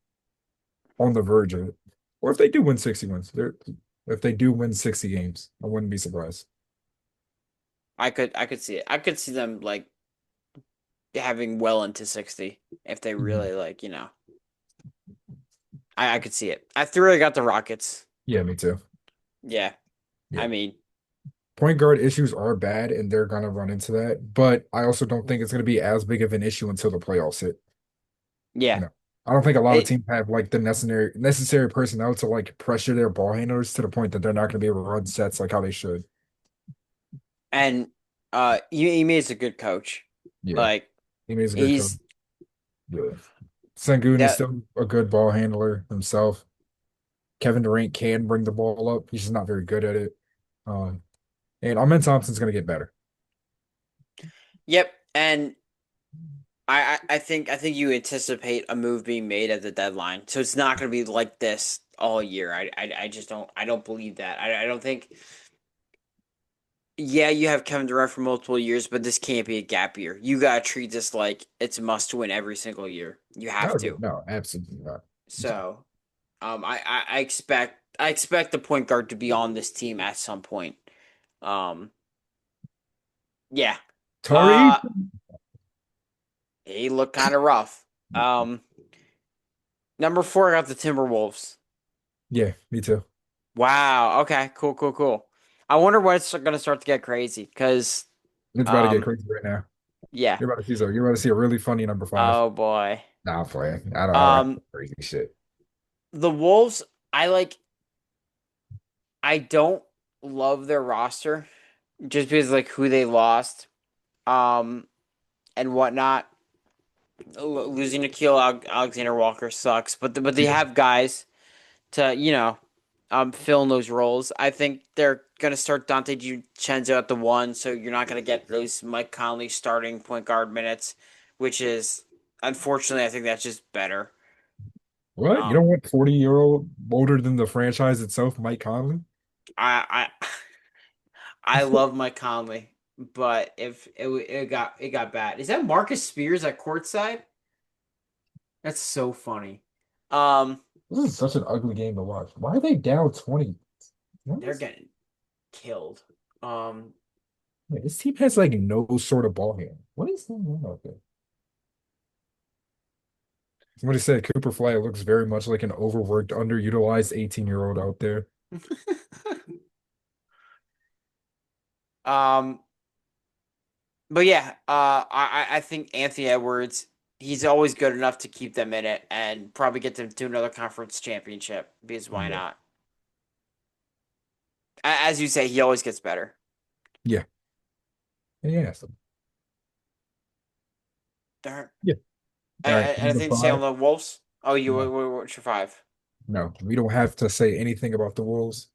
on the verge of it. Or if they do win 60 wins. If they do win 60 games, I wouldn't be surprised. I could see it. I could see them like having well into 60 if they Mhm. really I could see it. I thoroughly got the Rockets. Yeah, me too. Yeah, Yeah. I mean, Point guard issues are bad and they're gonna run into that, but I also don't think it's gonna be as big of an issue until the playoffs hit. yeah. You know, I don't think a lot of It teams have like the necessary personnel to like pressure their ball handlers to the point that they're not gonna be able to run sets like how they should. and Ime is a good coach. Yeah, Like he is a good coach. he's Yeah. Sengun is that still a good ball handler himself. Kevin Durant can bring the ball up. He's just not very good at it. Um, and Amen Thompson's gonna get better. yep, and I think you anticipate a move being made at the deadline, so it's not going to be like this all year. I just I don't believe that. I don't think. Yeah, you have Kevin Durant for multiple years, but this can't be a gap year. You gotta treat this like it's must win every single year. You have No, to. no, absolutely not. So, I expect the point guard to be on this team at some point. Um, yeah. Tari, Uh, he looked kind of rough. Um, number 4, I got the Timberwolves. yeah, me too. Wow. Okay. Cool. Cool. Cool. I wonder when it's gonna start to get crazy. Cause, It's about to get um, crazy right now. yeah. You're about to see a really funny number five. Oh boy. Nah, I'm playing. I don't Um, crazy shit. the Wolves. I like. I don't love their roster just because like who they lost, um, and whatnot. Losing Alexander Walker sucks, but they Yeah. have guys to fill in those roles. I think they're gonna start Dante DiVincenzo at the 1, so you're not gonna get those Mike Conley starting point guard minutes. which is unfortunately I think that's just better. What? You Um, don't want 40-year-old older than the franchise itself, Mike Conley? I I love Mike Conley, but if it got bad. Is that Marcus Spears at courtside? That's so funny. Um, This is such an ugly game to watch. Why are they down 20? What they're is, getting killed. Um, Wait, this team has like no sort of ball hand. What is going on out there? Somebody said Cooper Flag looks very much like an overworked, underutilized 18-year-old out there. um, but yeah, I think Anthony Edwards, he's always good enough to keep them in it and probably get them to another conference championship because why Yeah. not? As you say, he always gets better. Yeah. Yeah. So, Darn. yeah. All right. Number Anything to say on five. the Wolves? Oh, No. what's your five? No. We don't have to say anything about the Wolves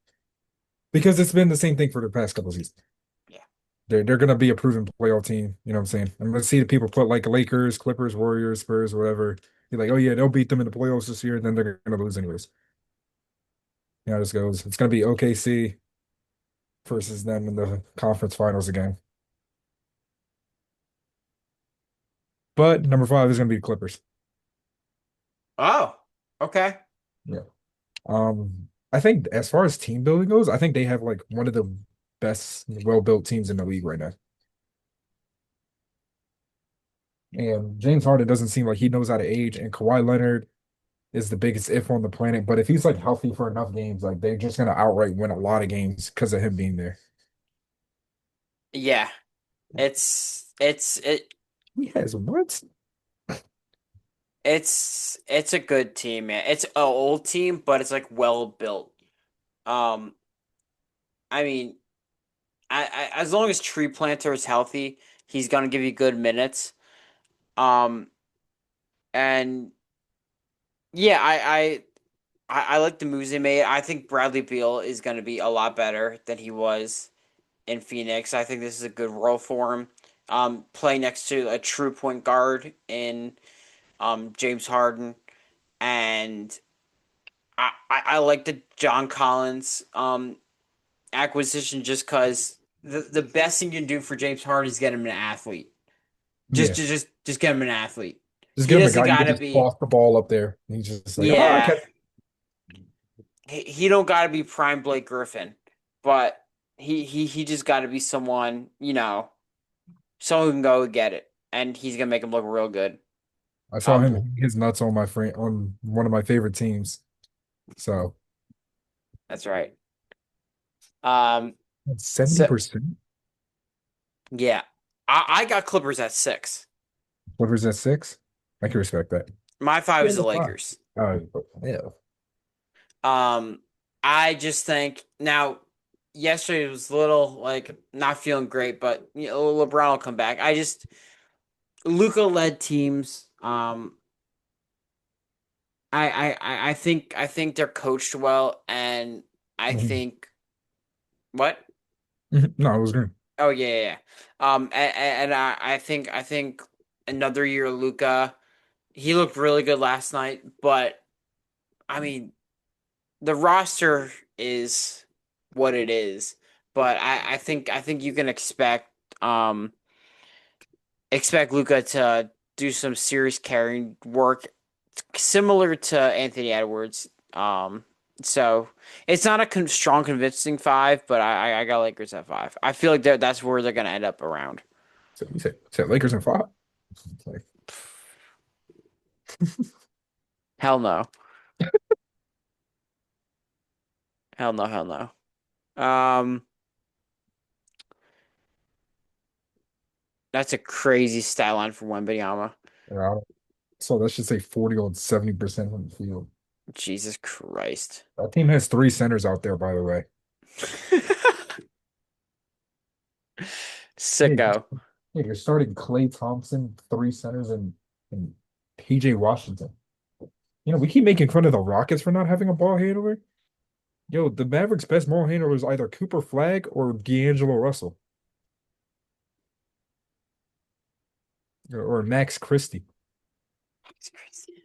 because it's been the same thing for the past couple of seasons. Yeah. They're gonna be a proven playoff team. You know what I'm saying? I'm gonna see the people put like Lakers, Clippers, Warriors, Spurs, whatever. You're like, oh yeah, they'll beat them in the playoffs this year, and then they're gonna lose anyways. You know how this goes. It's gonna be OKC versus them in the conference finals again. But number five is gonna be the Clippers. Oh, okay. Yeah. I think as far as team building goes, I think they have like one of the best, well-built teams in the league right now. And James Harden doesn't seem like he knows how to age, and Kawhi Leonard is the biggest if on the planet. But if he's like healthy for enough games, like they're just gonna outright win a lot of games because of him being there. Yeah. It He has what? it's a good team, man. It's an old team, but it's like well built. Um, I mean, as long as Tree Planter is healthy, he's gonna give you good minutes. Um, and yeah, I like the moves they made. I think Bradley Beal is gonna be a lot better than he was in Phoenix. I think this is a good role for him. Play next to a true point guard in James Harden, and I like the John Collins acquisition just because the best thing you can do for James Harden is get him an athlete. Yeah, Just get him an athlete. just He give him a doesn't guy you can gotta just be toss the ball up there. And he's just like, oh, I yeah. catch. He don't gotta be prime Blake Griffin, but he just gotta be someone, someone who can go get it. And he's gonna make him look real good. I saw Um him hit his nuts on my friend on one of my favorite teams. So that's right. Um so 70%. yeah. I got Clippers at 6. Clippers at six. I can respect that. My five Yeah, is the no five. Lakers. Uh, yeah. Um, I just think now yesterday was a little like not feeling great, but LeBron will come back. I just Luca led teams. I think they're coached well, and I Mhm. think what? No, it was good. Oh yeah, yeah. And I think another year Luca. He looked really good last night, but I mean the roster is what it is. But I think you can um expect Luca to do some serious carrying work similar to Anthony Edwards. So it's not a strong convincing five, but I got Lakers at five. I feel like that's where they're gonna end up around. So you said Lakers and five. It's like, Hell no, hell no, hell no. That's a crazy stat line for Wembanyama. yeah, so that should say 40 on 70% from the field. Jesus Christ. That team has three centers out there, by the way. Yeah, Sicko. you're starting Klay Thompson, three centers, and PJ Washington. We keep making fun of the Rockets for not having a ball handler. Yo, the Mavericks' best ball handler is either Cooper Flag or D'Angelo Russell. or Max Christie. It's crazy.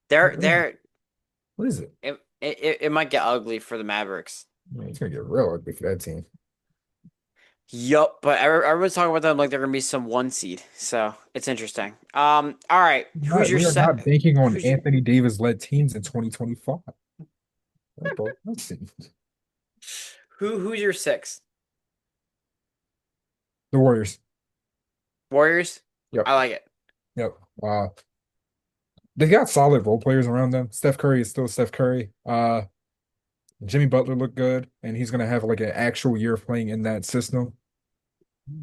They're What is it? they're What is it? it might get ugly for the Mavericks. Man, it's gonna get real ugly for that team. Yup, but everyone's talking about them like they're gonna be some one seed, so it's interesting. All right, We are not banking on who's Anthony Davis led teams in 2025. Let's see. who's your six? The Warriors. Warriors. Yep. I like it. Yep. They got solid role players around them. Steph Curry is still Steph Curry. Jimmy Butler looked good, and he's gonna have like an actual year of playing in that system.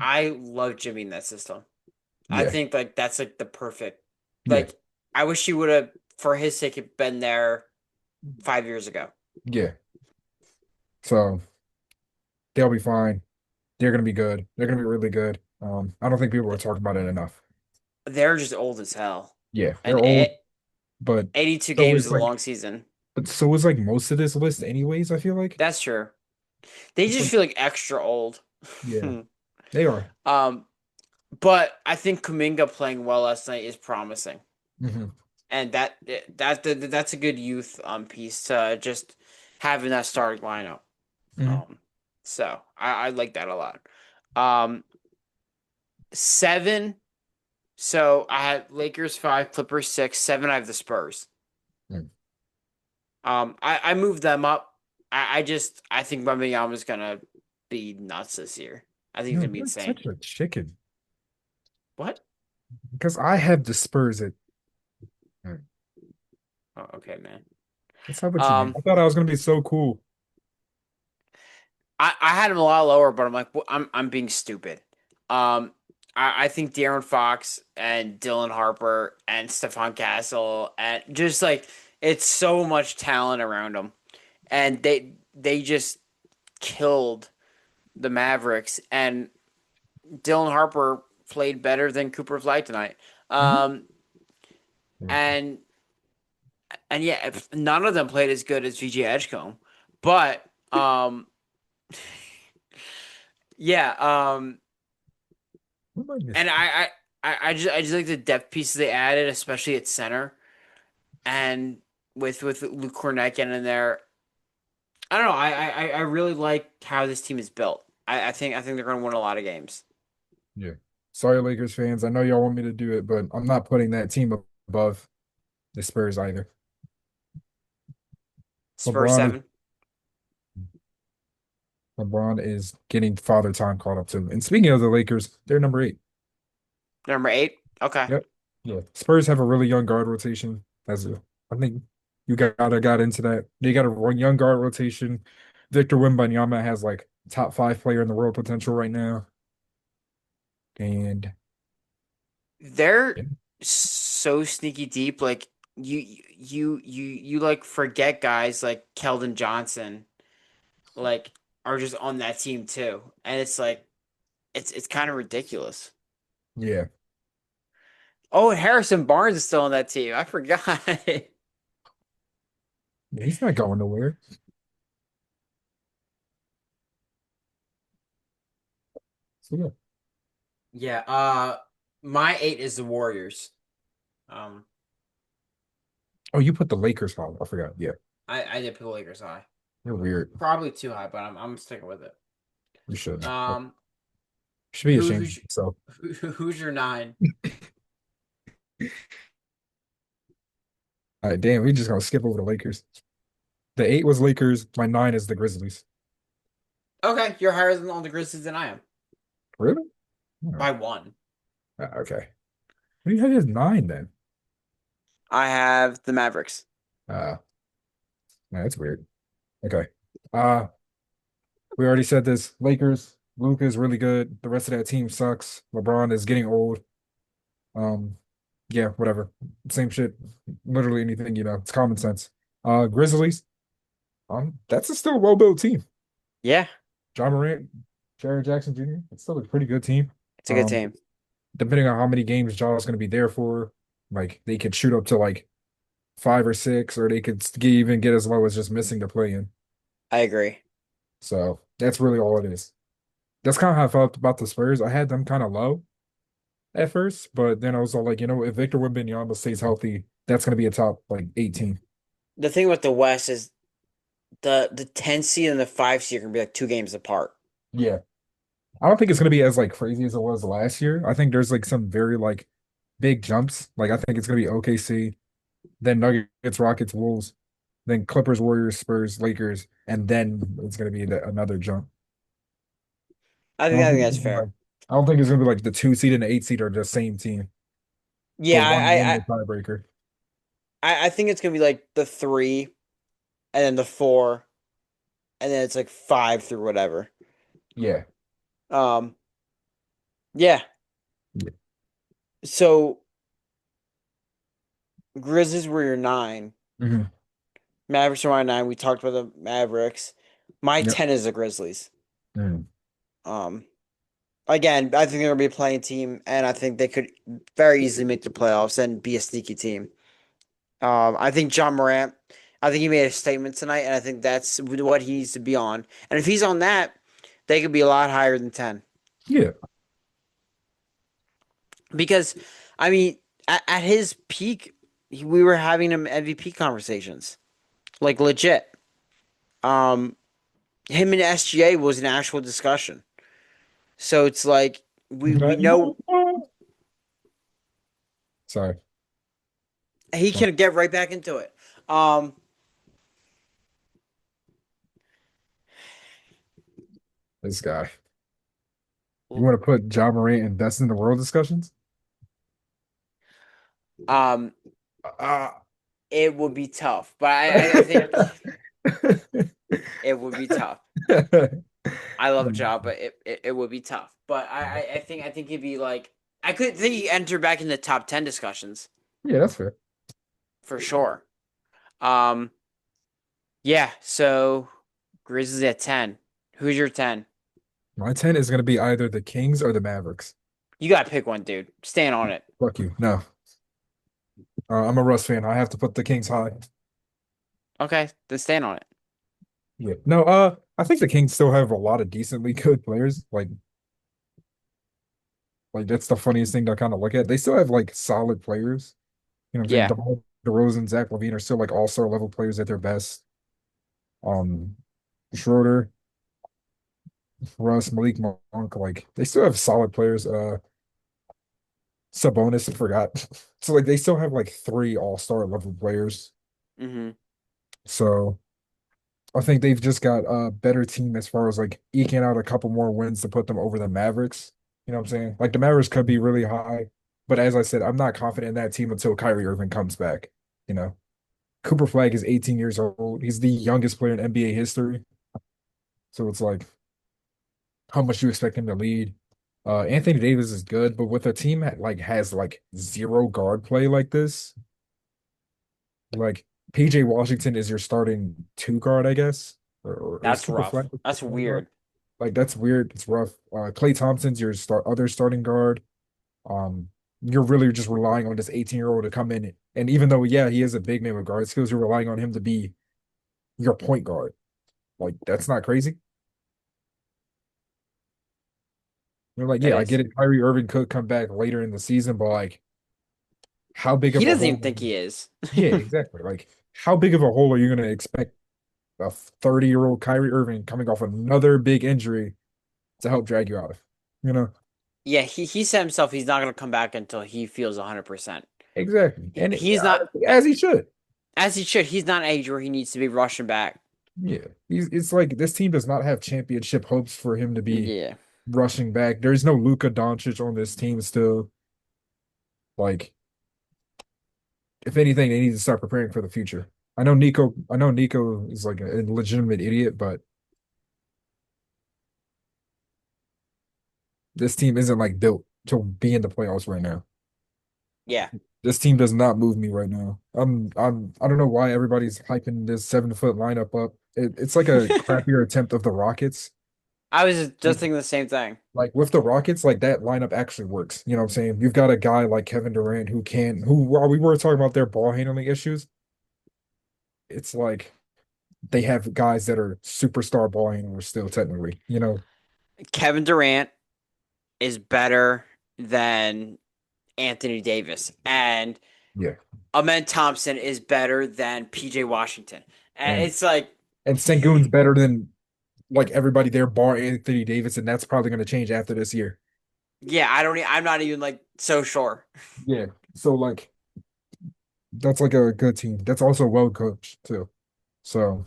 I love Jimmy in that system. I Yeah. think like that's like the perfect. Yeah. Like I wish he would have, for his sake, had been there 5 years ago. Yeah. So they'll be fine. They're gonna be good. They're gonna be really good. I don't think people are talking about it enough. They're just old as hell, Yeah, they're and old, but 82 so games is is a like long season. but so is like most of this list anyways, I feel like. That's true. They It's just like feel like extra old. yeah, they are. Um, but I think Kuminga playing well last night is promising, Hmm. and that's a good youth piece to just having that starting lineup. Hmm. Um, so I like that a lot. Um, seven. So I had Lakers five, Clippers six, seven. I have the Spurs. I moved them up. I think Wembanyama is gonna be nuts this year. I think he's No, gonna be you're insane. such a chicken. What? Because I have the Spurs at Oh, okay, man. that's not what you mean. Um, I thought I was gonna be so cool. I had him a lot lower, but I'm like, I'm being stupid. Um, I think De'Aaron Fox and Dylan Harper and Stephon Castle and just like it's so much talent around them, and they just killed the Mavericks. And Dylan Harper played better than Cooper Flight tonight. Mhm. Um, and yeah, none of them played as good as VJ Edgecombe, but yeah, What am I and missing? I just like the depth pieces they added, especially at center, and with Luke Cornett getting in there. I don't know. I really like how this team is built. I think they're going to win a lot of games. Yeah. Sorry, Lakers fans. I know y'all want me to do it, but I'm not putting that team above the Spurs either. Spurs LeBron is seven, LeBron is getting father time caught up to him. And speaking of the Lakers, they're number 8. number eight. Okay. Yep. Yeah. Spurs have a really young guard rotation. I think you got into that. They got a young guard rotation. Victor Wembanyama has like top 5 player in the world potential right now. And They're yeah, so sneaky deep. Like you like forget guys like Keldon Johnson like are just on that team too, and it's like it's kind of ridiculous. yeah. Oh, and Harrison Barnes is still on that team. I forgot. Yeah, he's not going nowhere. So yeah. Yeah. My eight is the Warriors. Um, Oh, you put the Lakers on. I forgot. Yeah. I did put the Lakers high. You're weird. Probably too high, but I'm sticking with it. You should. You Um, should be who ashamed of who's yourself. who's your nine? All right, damn, we just gonna skip over the Lakers. The 8 was Lakers. My 9 is the Grizzlies. Okay, you're higher than all the Grizzlies than I am Really? Oh, by one. okay. What do you have as 9 then? I have the Mavericks. Uh, that's weird. Okay. Uh, we already said this. Lakers, Luka is really good. The rest of that team sucks. LeBron is getting old. Um, yeah, whatever. Same shit. Literally anything, it's common sense. Grizzlies, that's a still well-built team. Yeah, John Morant, Jared Jackson Jr., it's still a pretty good team. it's a good Um, team. depending on how many games Ja's going to be there for, like they could shoot up to like 5 or 6, or they could even get as low as just missing the play in. I agree. So that's really all it is. That's kind of how I felt about the Spurs. I had them kind of low, at first, but then I was all like, if Victor Wembanyama stays healthy, that's gonna be a top like 18. The thing with the West is the 10 seed and the 5 seed are gonna be like 2 games apart. Yeah. I don't think it's gonna be as like crazy as it was last year. I think there's like some very like big jumps. Like I think it's gonna be OKC, then Nuggets, Rockets, Wolves, then Clippers, Warriors, Spurs, Lakers, and then it's gonna be another jump. I don't I think think it's that's gonna be like fair. I don't think it's gonna be like the 2 seed and the 8 seed are the same team, but Yeah, one win the tiebreaker. I think it's gonna be like the 3 and then the 4 and then it's like 5 through whatever. Yeah. Um, yeah. Yeah. So Grizzlies were your 9. Hmm. Mavericks are my 9. We talked about the Mavericks. My Yep. 10 is the Grizzlies. Mm. Um, Again, I think they're gonna be a playing team, and I think they could very easily make the playoffs and be a sneaky team. I think John Morant. I think he made a statement tonight, and I think that's what he needs to be on. And if he's on that, they could be a lot higher than 10. Yeah. Because, I mean, at his peak, we were having him MVP conversations, like legit. Um, Him and SGA was an actual discussion. So it's like we know Sorry. he can get right back into it. Um, This guy. You want to put John Morant and best in the world discussions? um, Uh, it would be tough, but I think it would be tough. I love Ja, but it would be tough. But I think he'd be like I could think he enter back in the top 10 discussions Yeah, that's fair. for sure. Um, yeah. So Grizzlies at 10. Who's your 10? My 10 is going to be either the Kings or the Mavericks. You gotta pick one, dude. Stand on it. Fuck you. No. I'm a Russ fan. I have to put the Kings high. Okay, then stand on it. Yeah. No, I think the Kings still have a lot of decently good players. Like that's the funniest thing to kind of look at. They still have like solid players. You know what I'm saying? Yeah. DeMar DeRozan, Zach LaVine are still like all-star level players at their best. Um, Schroeder, Russ, Malik Monk, like they still have solid players. Sabonis, I forgot. So like they still have like three all-star level players. Mm-hmm. So I think they've just got a better team as far as like eking out a couple more wins to put them over the Mavericks. You know what I'm saying? Like the Mavericks could be really high, but as I said, I'm not confident in that team until Kyrie Irving comes back. You know, Cooper Flag is 18 years old. He's the youngest player in NBA history. So it's like, how much you expect him to lead? Anthony Davis is good, but with a team that like has like zero guard play like this, like PJ Washington is your starting two guard, I guess, or is That's Cooper Flag rough. the That's point guard? weird. Like that's weird. It's rough. Klay Thompson's your other starting guard. You're really just relying on this 18-year-old to come in, and even though yeah, he is a big man with guard skills, you're relying on him to be your point guard. Like that's not crazy. You're like, That yeah, I is. get it. Kyrie Irving could come back later in the season, but like, how big He of a doesn't even hole? think he is. Yeah, exactly. Like, how big of a hole are you going to expect a 30-year-old Kyrie Irving coming off another big injury to help drag you out of? You know, Yeah, he said himself he's not gonna come back until he feels 100%. exactly. And He's not as he should. as he should. He's not an age where he needs to be rushing back. Yeah, it's like this team does not have championship hopes for him to be Yeah. rushing back. There's no Luka Doncic on this team still. Like, if anything, they need to start preparing for the future. I know Nico is like a legitimate idiot, but this team isn't like built to be in the playoffs right now. Yeah. This team does not move me right now. I don't know why everybody's hyping this 7 foot lineup up. It's like a crappier attempt of the Rockets. I was just thinking the same thing. Like with the Rockets, like that lineup actually works. You know what I'm saying? You've got a guy like Kevin Durant who while we were talking about their ball handling issues, it's like they have guys that are superstar ball handlers still technically. You know, Kevin Durant is better than Anthony Davis, and Yeah. Amen Thompson is better than PJ Washington. And And it's like, and Sengun's better than like everybody there bar Anthony Davis, and that's probably gonna change after this year. yeah, I'm not even like so sure. Yeah. So like that's like a good team. That's also well coached too. So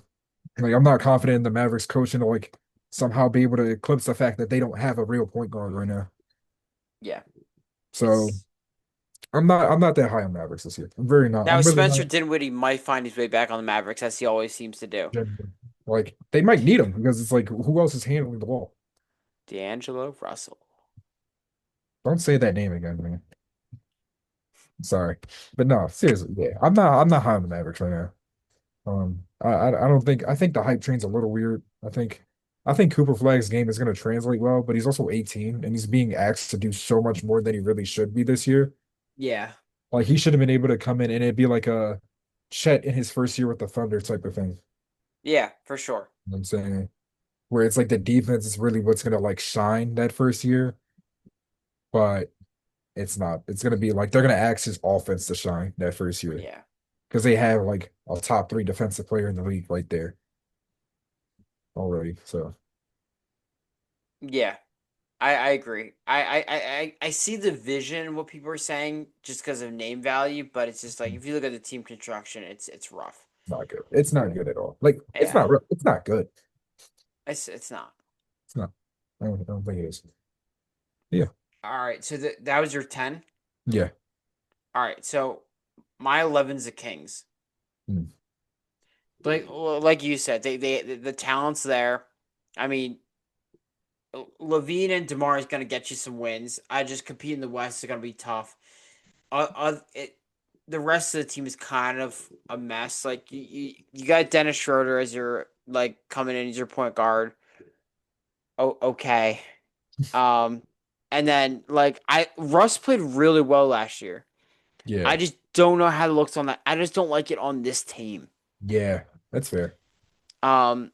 like I'm not confident in the Mavericks coaching to like somehow be able to eclipse the fact that they don't have a real point guard right now. Yeah, So it's I'm not that high on Mavericks this year. I'm very not. now I'm really Spencer not Dinwiddie might find his way back on the Mavericks as he always seems to do. genuine. Like they might need him because it's like who else is handling the ball? D'Angelo Russell. Don't say that name again, man. Sorry. But no, seriously, yeah. I'm not high on the Mavericks right now. I don't think I think the hype train's a little weird. I think Cooper Flag's game is gonna translate well, but he's also 18 and he's being asked to do so much more than he really should be this year. Yeah, Like he should have been able to come in and it'd be like a Chet in his first year with the Thunder type of thing. yeah, for sure. You know what I'm saying? Where it's like the defense is really what's gonna like shine that first year, but it's not. It's gonna be like they're gonna ask his offense to shine that first year Yeah, because they have like a top three defensive player in the league right there already. So yeah. I agree. I see the vision what people are saying just because of name value, but it's just like if you look at the team construction, it's rough. not good. It's not good at all. Like it's Yeah, not. It's not good. it's not. It's not. I don't think it is. Yeah. All right, so that was your 10. Yeah. All right, so my 11's the Kings. Mm. Like you said, the talent's there. I mean, Levine and DeMar is gonna get you some wins. I just compete in the West is gonna be tough. The rest of the team is kind of a mess. Like you got Dennis Schroeder as your like coming in as your point guard. Oh, okay. Um, and then like I Russ played really well last year. I Yeah. just don't know how it looks on that. I just don't like it on this team. Yeah. That's fair. Um,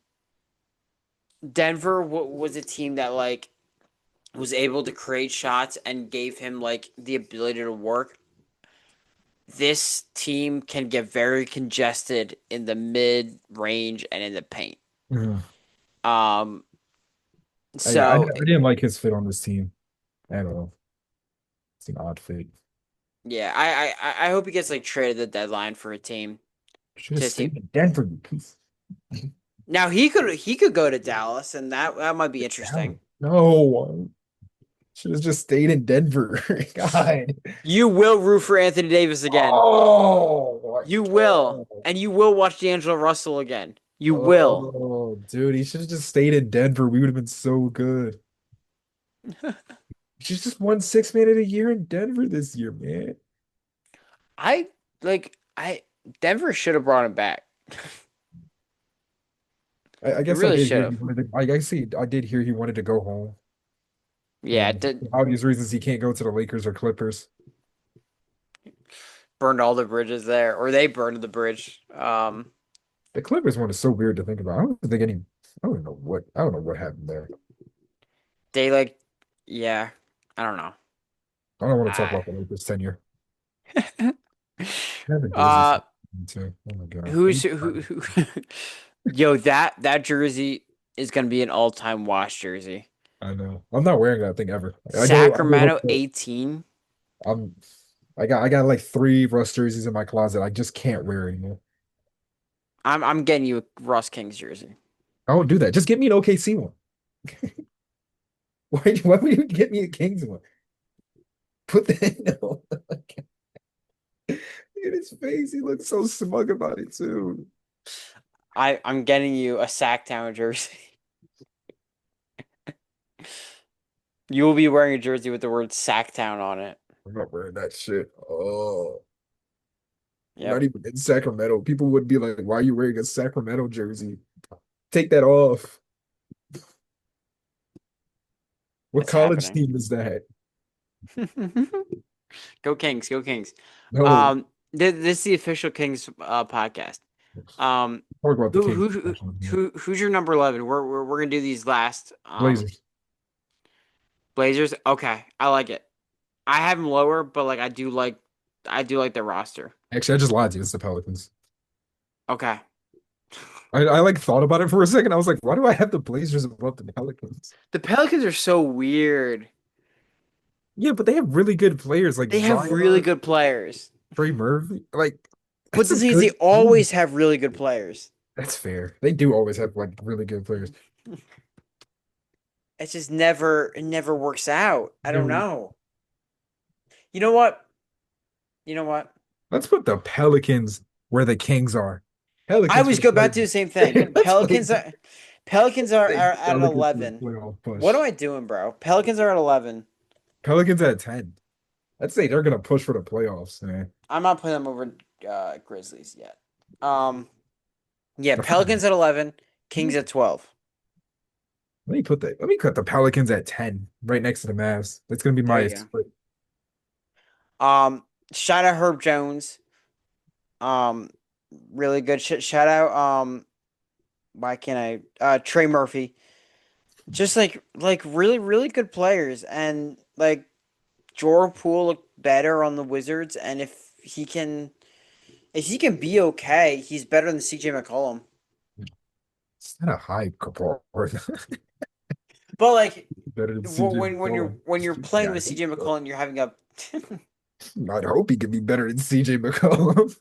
Denver was a team that like was able to create shots and gave him like the ability to work. This team can get very congested in the mid range and in the paint. Mhm. Um, Yeah, I so didn't like his fit on this team at all. It's an odd fit. yeah, I hope he gets like traded at the deadline for a team Should have to a team. stayed in Denver, you piece. Now he could go to Dallas and that might be interesting. No, should have just stayed in Denver. God. You will root for Anthony Davis again. Oh my You will, God. and you will watch D'Angelo Russell again. You will. Oh, dude, he should have just stayed in Denver. We would have been so good. She's just won six man of the year in Denver this year, man. I I Denver should have brought him back. I He guess I really did should hear he have. wanted to. I see. I did hear he wanted to go home, Yeah, and for obvious reasons he can't go to the Lakers or Clippers. burned all the bridges there, or they burned the bridge. The Clippers one is so weird to think about. I don't think any. I don't know what. I don't know what happened there. They like, yeah, I don't know. I don't want to talk I, about the Lakers tenure. I have a jersey uh, for them, too. Oh my God. who, yo, that jersey is gonna be an all time wash jersey. I know. I'm not wearing that thing ever. I go Sacramento look for. 18. I'm. I got like three Russ jerseys in my closet. I just can't wear anymore. I'm getting you a Ross Kings jersey. I won't do that. Just get me an OKC one. Why would you get me a Kings one? Put that no. Look at his face. He looks so smug about it too. I'm getting you a Sacktown jersey. You will be wearing a jersey with the word Sacktown on it. I'm not wearing that shit. Oh, I'm not Yep, even in Sacramento. People would be like, "Why are you wearing a Sacramento jersey? Take that off." What it's college happening. team is that? Go Kings, go Kings. No. Um, this is the official Kings podcast. Um, Talk about the who Kings. who who who's your number 11? We're gonna do these last Blazers. Blazers. Okay, I like it. I have him lower, but like I do like their roster. Actually, I just lied to you. It's the Pelicans. Okay. I like thought about it for a second. I was like, why do I have the Blazers above the Pelicans? The Pelicans are so weird. Yeah, but they have really good players like They have really Zion, good players. Trey Murphy. Like, But that's the a thing is, they good team. always have really good players. That's fair. They do always have like really good players. It's just it never works out. I don't Never. know. You know what? You know what? Let's put the Pelicans where the Kings are. I Pelicans for always the go back to the playoffs. same thing. Pelicans Say are at Pelicans for the 11. playoff What am push. I doing, bro? Pelicans are at 11. Pelicans at 10. I'd say they're gonna push for the playoffs, man. I'm not putting them over Grizzlies yet. Um, yeah, They're fine. Pelicans at 11, Kings at 12. Let me put the Pelicans at 10, right next to the Mavs. That's gonna be There my you split. go. Shout out Herb Jones. Um, really good shit. Shout out why can't Trey Murphy. Just like really good players, and like Jordan Poole looked better on the Wizards, and if he can be okay, he's better than CJ McCollum. It's not a high comport. But like Better than CJ McCollum. when you're playing Yeah, I with think CJ so. McCollum, you're having a I'd hope he could be better than CJ McCollum.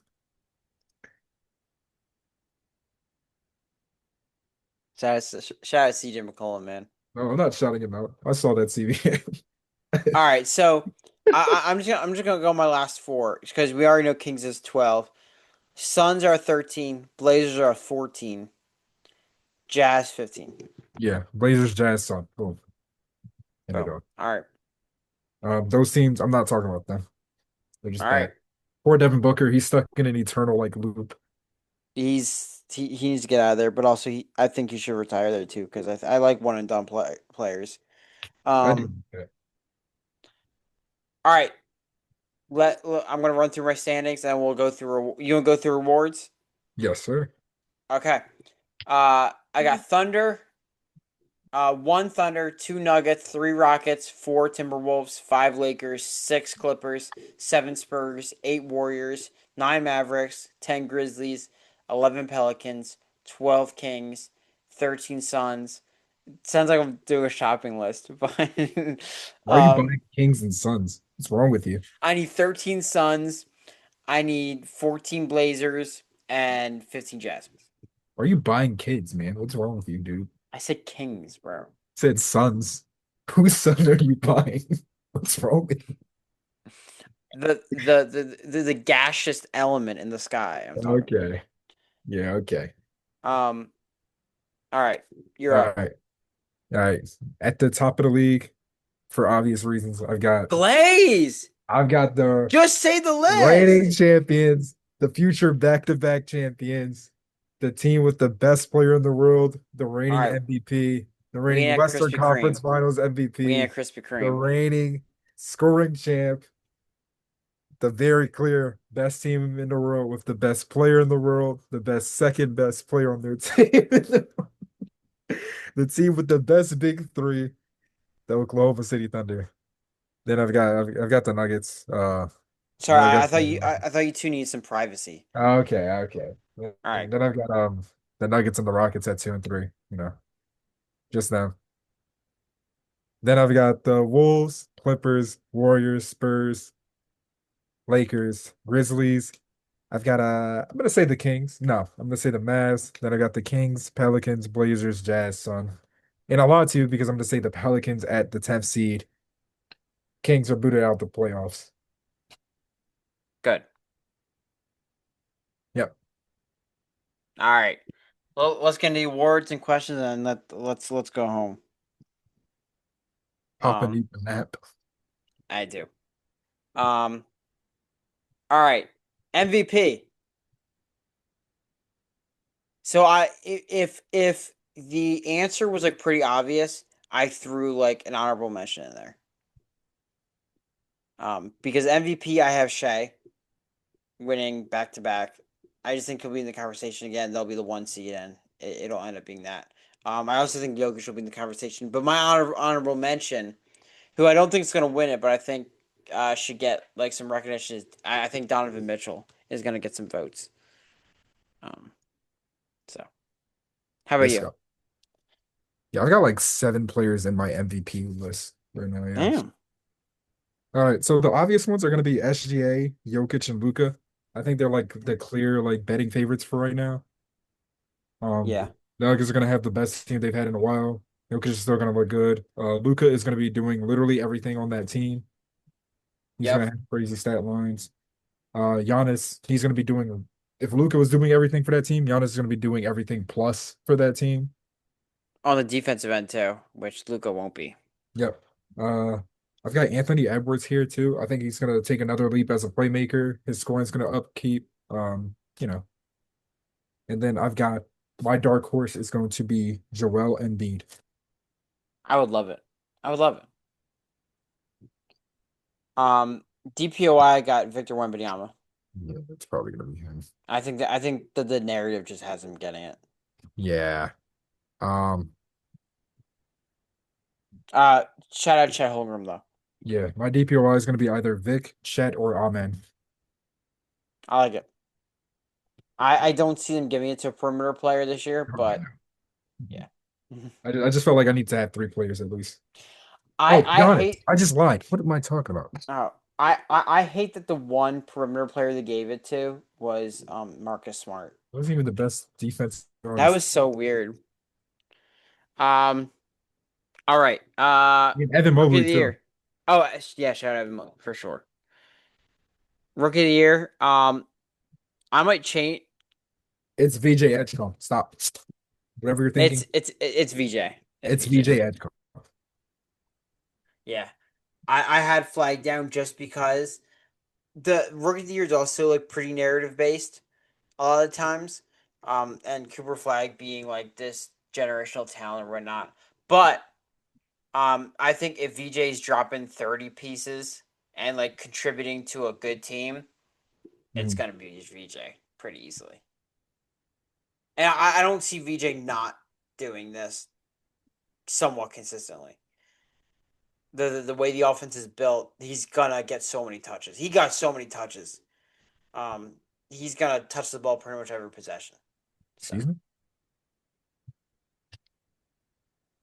shout out CJ McCollum, man. No, I'm not shouting him out. I saw that CBA. All right, so I'm just gonna go my last four because we already know Kings is 12. Suns are 13, Blazers are 14, Jazz 15. Yeah, Blazers, Jazz, Sun. Boom. End it Boom. all. All right. Those teams, I'm not talking about them. They're All just right. bad. Poor Devin Booker, he's stuck in an eternal like loop. He needs to get out of there, but also I think he should retire there too because I like one and done players. I do. Um. All right. I'm gonna run through my standings and we'll go through. You wanna go through rewards? Yes, sir. Okay. I got Thunder. One Thunder, two Nuggets, three Rockets, four Timberwolves, five Lakers, six Clippers, seven Spurs, eight Warriors, nine Mavericks, 10 Grizzlies, 11 Pelicans, 12 Kings, 13 Suns. Sounds like I'm doing a shopping list, but Why are you um, buying Kings and Suns? What's wrong with you? I need 13 Suns, I need 14 Blazers, and 15 Jazz. Why are you buying kids, man? What's wrong with you, dude? I said Kings, bro. Said Suns. Whose son are you buying? What's wrong with you? The gaseous element in the sky I'm talking Okay. Yeah, okay. about. All right, you're All up. right. All right. At the top of the league, for obvious reasons, Glaze! I've got the Just say the reigning list. champions, the future back-to-back champions, the team with the best player in the world, the All reigning right, MVP, the we reigning ain't at Western Krispy Conference Kreme. Finals We ain't MVP, at Krispy the Kreme. reigning scoring champ, the very clear best team in the world with the best player in the world, the best second best player on their team, the team with the best big three, the Oklahoma City Thunder. Then I've got the Nuggets. Sorry, Then I've got I thought you two need some privacy. okay. All right, Then I've got the Nuggets and the Rockets at 2 and 3, just them. Then I've got the Wolves, Clippers, Warriors, Spurs, Lakers, Grizzlies. I've got I'm gonna say the Kings. No, I'm gonna say the Mavs. Then I got the Kings, Pelicans, Blazers, Jazz, Sun. And a lot too because I'm gonna say the Pelicans at the 10th seed. Kings are booted out the playoffs. good. Yep. All right, well, let's get into the awards and questions, and let's go home. Papa Um, need the nap. I do. Um, all right, MVP. So if the answer was like pretty obvious, I threw like an honorable mention in there. Because MVP I have Shea winning back to back. I just think he'll be in the conversation again. They'll be the one seed, and it'll end up being that. I also think Jokic will be in the conversation. But my honorable mention, who I don't think is going to win it, but I think should get like some recognition. I think Donovan Mitchell is gonna get some votes. Um, so how about Let's you? go. Yeah, I've got like 7 players in my MVP list right now. Yeah. Damn. All right. So the obvious ones are going to be SGA, Jokic, and Luka. I think they're like the clear like betting favorites for right now. Yeah. The Nuggets are going to have the best team they've had in a while. Jokic is still going to look good. Luka is going to be doing literally everything on that team. He's going Yep. to have crazy stat lines. Giannis, he's going to be doing. If Luka was doing everything for that team, Giannis is going to be doing everything plus for that team. On the defensive end too, which Luca won't be. Yep. Uh, I've got Anthony Edwards here too. I think he's going to take another leap as a playmaker. His scoring's going to upkeep. You know, and then I've got my dark horse is going to be Joel Embiid. I would love it. I would love it. Um, DPOI got Victor Wembanyama. Yeah, that's probably going to be him. I think that the narrative just has him getting it. Yeah. Um, Shout out Chet Holmgren though. yeah, my DPOI is going to be either Vic, Chet, or Amen. I like it. I don't see them giving it to a perimeter player this year, Oh, I but know. yeah. I just felt like I need to have 3 players at least. I Oh, I Giannis. hate I just lied. What am I talking about? It I hate that the one perimeter player they gave it to was Marcus Smart. wasn't even the best defense on That his. was so weird. Um, all right. I mean, Evan Rookie of Mobley the too. year. Oh yeah, shout out Mo for sure. Rookie of the year. I might change. It's VJ Edgecombe. Stop. Whatever you're thinking, It's VJ. It's it's VJ. VJ Edgecombe. Yeah, I had flagged down just because the rookie of the year is also like pretty narrative based a lot of times. And Cooper Flag being like this generational talent or whatnot. But I think if VJ's dropping 30 pieces and like contributing to a good team, it's Mhm. gonna be VJ pretty easily. And I don't see VJ not doing this somewhat consistently. The way the offense is built, he's gonna get so many touches. He got so many touches. Um, he's gonna touch the ball pretty much every possession. So Excuse me?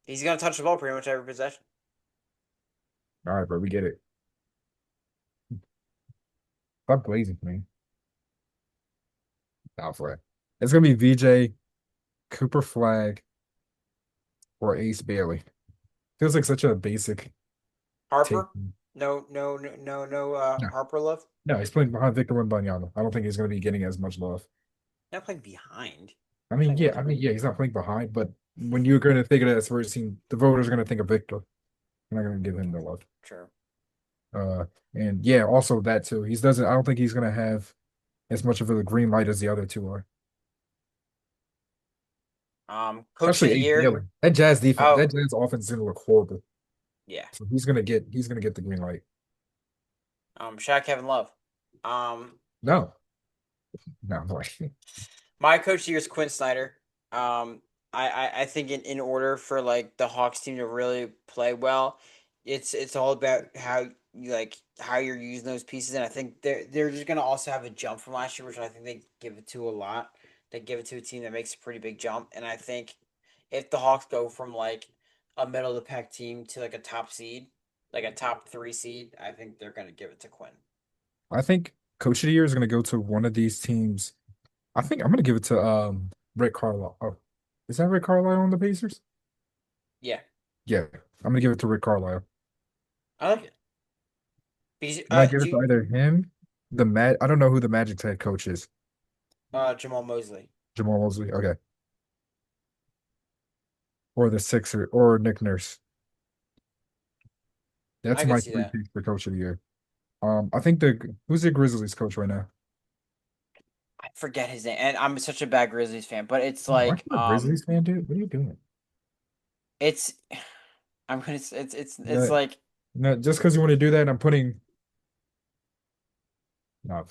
he's gonna touch the ball pretty much every possession. All right, bro, we get it. Stop glazing for me. Not for it. It's gonna be VJ, Cooper Flag, or Ace Bailey. Feels like such a basic take. Harper, no. No, Harper love. no, he's playing behind Victor Wembanyama. I don't think he's gonna be getting as much love. Not playing behind. I mean, Playing yeah, with I him. mean, yeah, he's not playing behind, but when you're gonna think of that as first team, the voters are gonna think of Victor. They're not gonna give him the love. True. Uh, and yeah, also that too. He's doesn't. I don't think he's gonna have as much of a green light as the other two are. Coach of Especially the Ace year. Bailey. That Jazz defense, Oh that Jazz offense is gonna look horrible. yeah. So he's gonna get the green light. Shout out Kevin Love. Um, No, no, no. my coach of the year is Quinn Snyder. Um, I think in order for like the Hawks team to really play well, it's all about how you like how you're using those pieces, and I think they're just gonna also have a jump from last year, which I think they give it to a lot. They give it to a team that makes a pretty big jump, and I think if the Hawks go from like a middle of the pack team to like a top seed, like a top three seed, I think they're gonna give it to Quinn. I think Coach of the Year is gonna go to one of these teams. I think I'm gonna give it to Rick Carlisle. Oh, is that Rick Carlisle on the Pacers? Yeah, Yeah, I'm gonna give it to Rick Carlisle. I like it. Because, I might give it to do either him, I don't know who the Magic's head coach is. Jamal Mosley. Jamal Mosley. Okay. Or the Sixer or Nick Nurse. That's I could my see three that. picks for Coach of the Year. I think who's the Grizzlies coach right now? I forget his name, and I'm such a bad Grizzlies fan, but it's Oh, aren't like you a Grizzlies fan, dude? What are you doing? it's I'm gonna it's No, like no, just because you want to do that, I'm not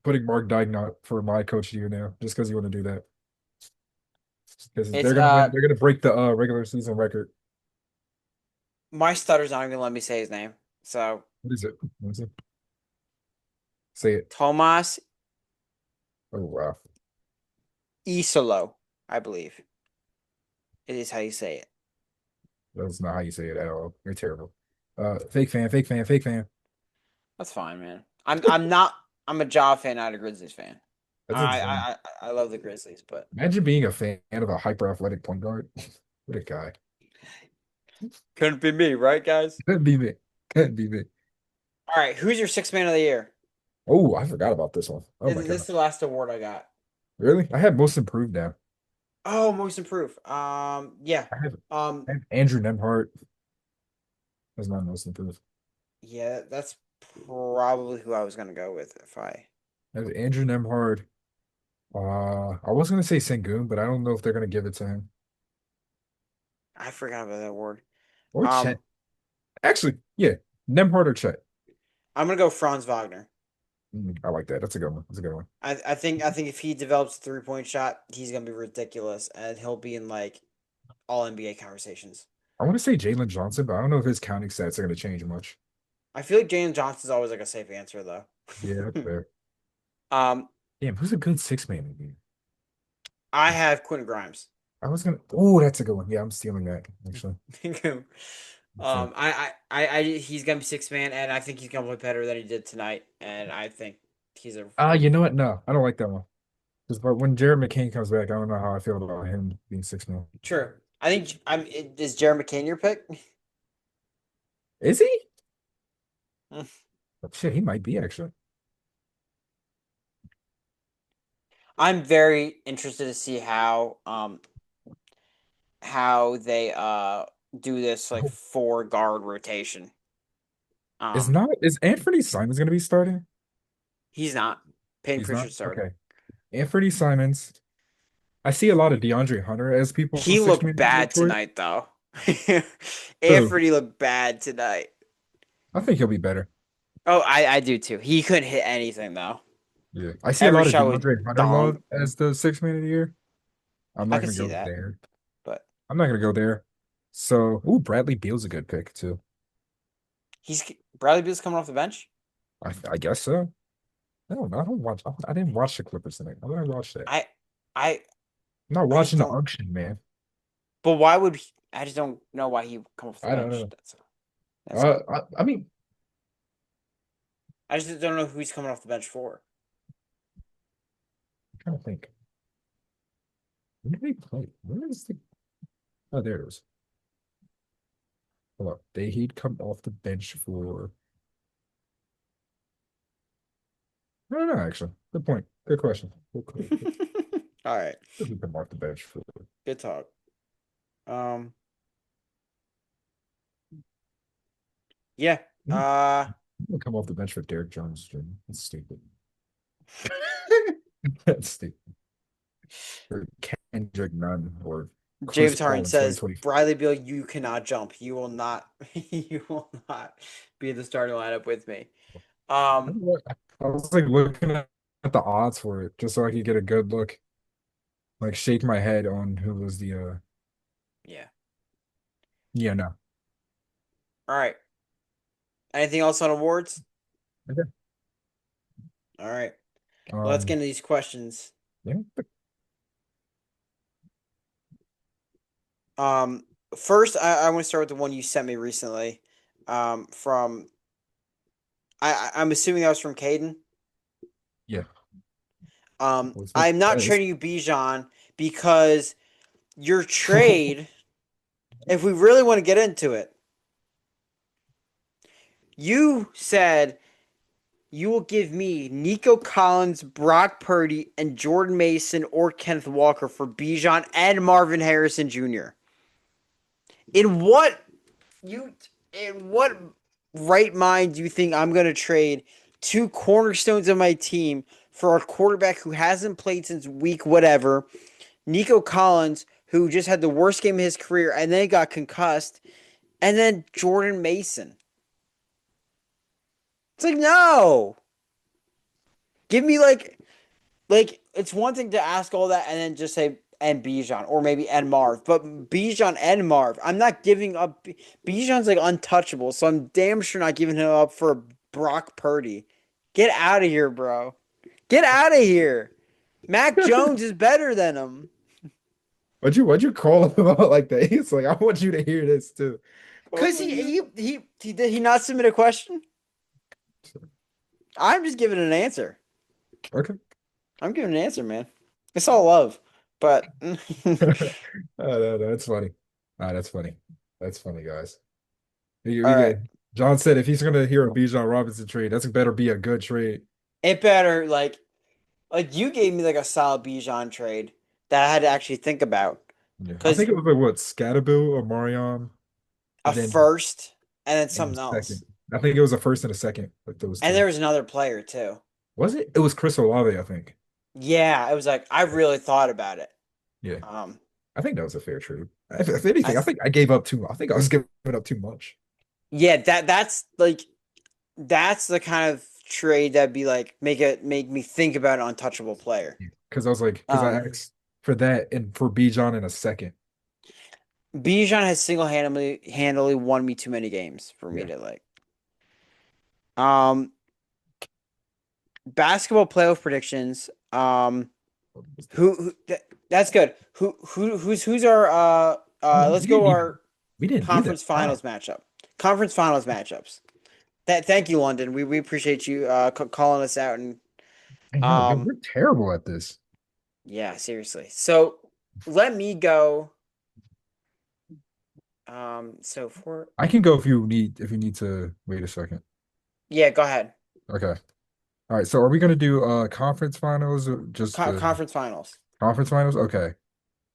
putting Mark Daignault for my coach of the year now, just because you want to do that. Because it's they're gonna win, they're gonna break the regular season record. my stutter's not even gonna let me say his name. So What is it? What is it? Say it. Tomas Oh wow. Isolo, I believe it is how you say it. That's not how you say it at all. You're terrible. Fake fan, fake fan, fake fan. That's fine, man. I'm not. I'm a Jaw fan, not a Grizzlies fan. That's I insane. I I love the Grizzlies, but Imagine being a fan of a hyper athletic point guard. What a guy. couldn't be me, right, guys? Couldn't be me. Couldn't be me. All right, who's your sixth man of the year? Oh, I forgot about this one. Oh my This is God. the last award I got. Really? I had most improved now. Oh, most improved. Yeah. I have, Um, I have Andrew Nemhart as my most improved. yeah, that's probably who I was gonna go with if I. I have Andrew Nemhart. I was gonna say Sengun, but I don't know if they're gonna give it to him. I forgot about that award. Or Um, Chet. Actually, yeah. Nemhart or Chet. I'm gonna go Franz Wagner. I like that. That's a good one. That's a good one. I think if he develops a 3-point shot, he's gonna be ridiculous, and he'll be in like all NBA conversations. I want to say Jalen Johnson, but I don't know if his counting stats are gonna change much. I feel like Jalen Johnson's always like a safe answer though. Yeah, that's fair. um, Damn, who's a good six man in here? I have Quentin Grimes. I was gonna. Oh, that's a good one. Yeah, I'm stealing that actually. So, He's gonna be six man, and I think he's gonna play better than he did tonight. And I think he's a you know what? No, I don't like that one. Because but when Jared McCain comes back, I don't know how I feel about him being six man. True. I think is Jared McCain your pick? Is he? Oh, shit, he might be actually. I'm very interested to see how they do this like Oh, four guard rotation. is Um not is Anthony Simons gonna be starting? he's not. Payne He's not. Pritchard starting. Okay. Anthony Simons. I see a lot of DeAndre Hunter as He people's six looked man of the year bad choice. tonight though. So Anthony looked bad tonight. I think he'll be better. Oh, I do too. He couldn't hit anything though. Yeah. I see a Every lot of shot was DeAndre Hunter dong. love as the six man of the year. I'm I not could gonna see go that, there. but I'm not gonna go there. So, ooh, Bradley Beal's a good pick too. he's Bradley Beal's coming off the bench. I guess so. I don't know. I don't watch. I didn't watch the Clippers tonight. I'm gonna watch that. I I I'm not I just watching the don't. auction, man. But why would I just don't know why he come off the I don't bench. know. That's I mean, I just don't know who he's coming off the bench for. I'm trying to think. When did they play? Where is the? Oh, there it is. Hold up. He'd come off the bench for. I don't know, actually. Good point. Good question. Good. All right, He'd come off the bench for. good talk. Um, yeah. He'll come off the bench for Derek Jones Jr. That's stupid. That's stupid. Or Kendrick Nunn or Chris James Harden Paul in says 2024. Bradley Beal, you cannot jump. You will not. You will not be in the starting lineup with me. Um, I was like looking at the odds for it just so I could get a good look, like shake my head on who was the yeah. yeah, no. All right. Anything else on awards? Okay. All right. Well, let's get Um into these questions. yeah. Um, First, I want to start with the one you sent me recently. From I'm assuming that was from Caden. Yeah. I'm not That is trading you Bijan because your trade, if we really want to get into it, you said you will give me Nico Collins, Brock Purdy, and Jordan Mason or Kenneth Walker for Bijan and Marvin Harrison Jr. In what you in what right mind do you think I'm going to trade two cornerstones of my team for a quarterback who hasn't played since week whatever, Nico Collins, who just had the worst game of his career and then got concussed, and then Jordan Mason? It's like, no. Give me like it's one thing to ask all that and then just say and Bijan, or maybe and Marv, but Bijan and Marv. I'm not giving up. Bijan's like untouchable, so I'm damn sure not giving him up for Brock Purdy. Get out of here, bro. Get out of here. Mac Jones is better than him. What'd you call him out like that? He's like, I want you to hear this too. Cause Oh, yeah. he did he not submit a question? I'm just giving an answer. Okay. I'm giving an answer, man. It's all love, but Oh, no, no, that's funny. Ah, that's funny. That's funny, guys. all We right. get John said if he's gonna hear a Bijan Robinson trade, that's better be a good trade. It better like you gave me like a solid Bijan trade that I had to actually think about. Yeah. I Cause think it was like what, Scatterbill or Marion, a and then first and then and a something second. else. I think it was a first and a second, like those And two. there was another player too. Was it? It was Chris Olave, I think. Yeah, it was like I really thought about it. Yeah. Um, I think that was a fair trade. If anything, I I think I gave up too. I think I was giving up too much. yeah, that's the kind of trade that'd be like make me think about an untouchable player. Because I was like, because I Um, asked for that and for Bijan in a second. Bijan has handily won me too many games for me Yeah. to like. Um, Basketball playoff predictions. That's good. Who's our Oh, let's go our we didn't do that. conference Wow. finals matchup. Conference finals matchups. Thank you, London. We appreciate you calling us out and I know, yo, um we're terrible at this. yeah, seriously. So let me go. So for I can go if you need to wait a second. yeah, go ahead. Okay. All right. So are we gonna do conference finals or just the Conference finals. conference finals? Okay.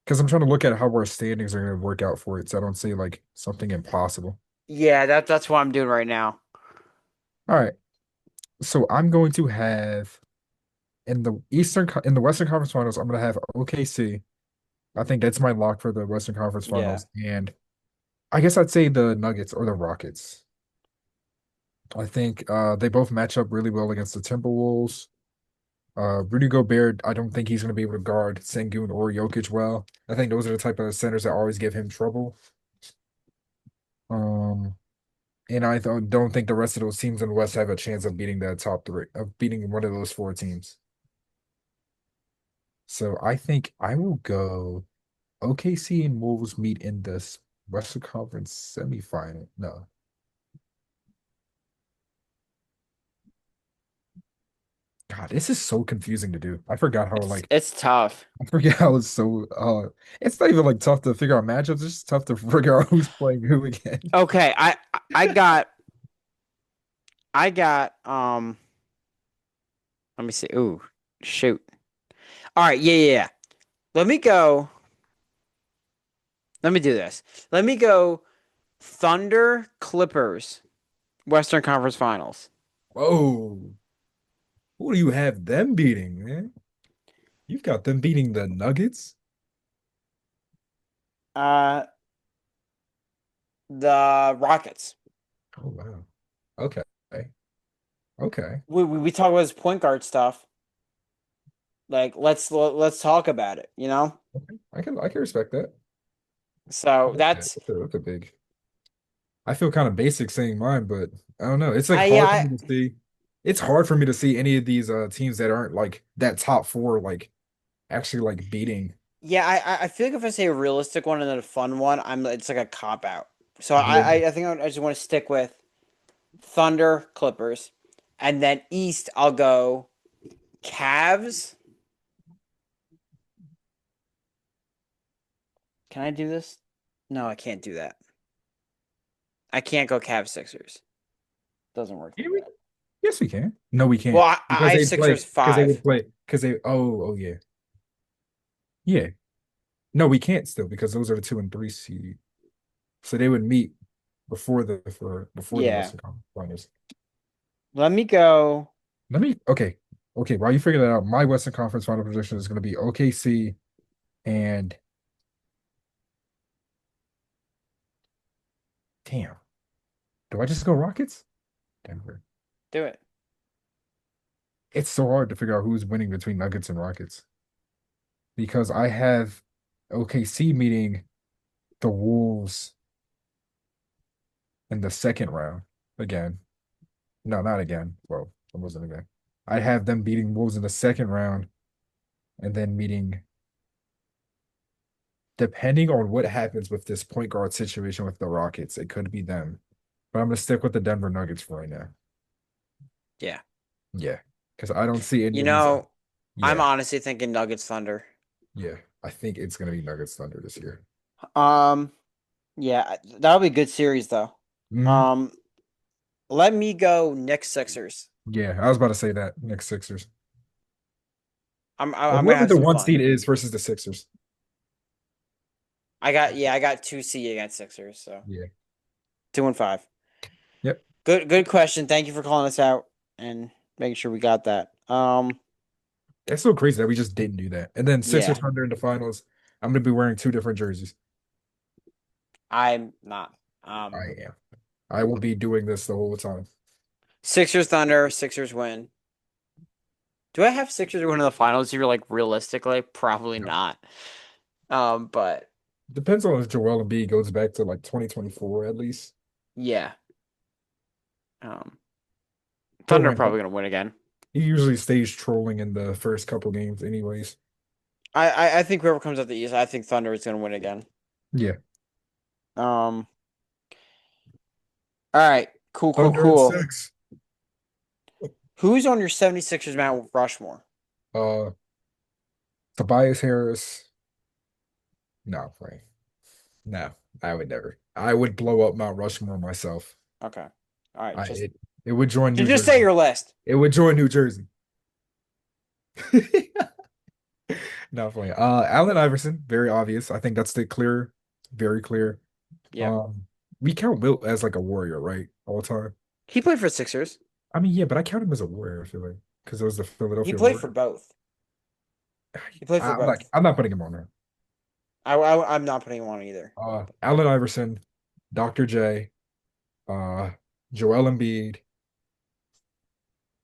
Because I'm trying to look at how our standings are gonna work out for it, so I don't say like something impossible. Yeah, that's what I'm doing right now. All right. So I'm going to have in the Western Conference Finals, I'm gonna have OKC. I think that's my lock for the Western Conference Yeah. Finals. And I guess I'd say the Nuggets or the Rockets. I think they both match up really well against the Timberwolves. Rudy Gobert, I don't think he's going to be able to guard Sengun or Jokic well. I think those are the type of centers that always give him trouble. Um, and I don't think the rest of those teams in the West have a chance of beating that top three, of beating one of those four teams. So I think I will go OKC and Wolves meet in this Western Conference semifinal. No. God, this is so confusing to do. I forgot how like It's tough. I forget how it's so it's not even like tough to figure out matchups, it's just tough to figure out who's playing who again. Okay, I got I got let me see. Ooh, shoot. All right, yeah. Let me go. Let me do this. Let me go Thunder Clippers Western Conference Finals. Whoa. Who do you have them beating, man? You've got them beating the Nuggets? Uh the Rockets. Oh wow. Okay. Okay. We talk about this point guard stuff. Like let's talk about it, you know? Okay. I can respect that. I So like that. that's That's a big. I feel kind of basic saying mine, but I don't know. It's like I yeah, hard for me to see. It's hard for me to see any of these teams that aren't like that top four like actually like beating. I feel like if I say a realistic one and then a fun one, I'm it's like a cop out. So Yeah. I think I just want to stick with Thunder, Clippers, and then East I'll go Cavs. Can I do this? No, I can't do that. I can't go Cavs Sixers. Doesn't work Yeah, like that. yes, we can. No, we Well, can't I because have they play Sixers because they five. would play because they. Oh, yeah, yeah. No, we can't still because those are the 2 and 3 seed. So they would meet before the Yeah. Western Conference Finals. Let me go. Let me okay. While you figure that out, my Western Conference Final position is going to be OKC and damn. Do I just go Rockets? Denver. Do it. It's so hard to figure out who's winning between Nuggets and Rockets because I have. OKC meeting the Wolves in the second round again. No, not again. Well, it wasn't again. I have them beating Wolves in the second round and then meeting, depending on what happens with this point guard situation with the Rockets, it could be them. But I'm gonna stick with the Denver Nuggets for right now. Yeah. Yeah, because I don't see any You of these. know, I'm Yeah, honestly thinking Nuggets Thunder. yeah. I think it's gonna be Nuggets Thunder this year. Um, yeah, that'll be a good series though. Mhm. Um, let me go Knicks Sixers. Yeah, I was about to say that. Next Sixers. I'm gonna Whoever have the some one fun. seed is versus the Sixers. I got 2C against Sixers, so Yeah. 2-5. Yep. Good question. Thank you for calling us out and making sure we got that. It's so crazy that we just didn't do that. And then Sixers Yeah, Thunder in the finals. I'm gonna be wearing two different jerseys. I'm not. I am. I will be doing this the whole time. Sixers Thunder, Sixers win. Do I have Sixers win in the finals here? Like realistically, probably No. not. But Depends on if Joel Embiid goes back to like 2024 at least. yeah, um, He'll Thunder win. probably gonna win again. He usually stays trolling in the first couple games anyways. I think whoever comes out the East, I think Thunder is gonna win again. Yeah. Um, all right, Thunder and cool. six. Who's on your 76ers Mount Rushmore? Uh Tobias Harris. No, Frank. No, I would never. I would blow up Mount Rushmore myself. Okay, all right, I it would join New just say Jersey. your list. It would join New Jersey. Not funny. Allen Iverson, very obvious. I think that's the clear, very clear. Yep, Um, we count Wilt as like a warrior, right? All the time. he played for Sixers. I mean, yeah, but I count him as a warrior, I feel like, because it was the He Philadelphia played for Warriors. both. He played for both. I'm not putting him on there. I'm not putting him on either. Allen Iverson, Dr. J, uh, Joel Embiid,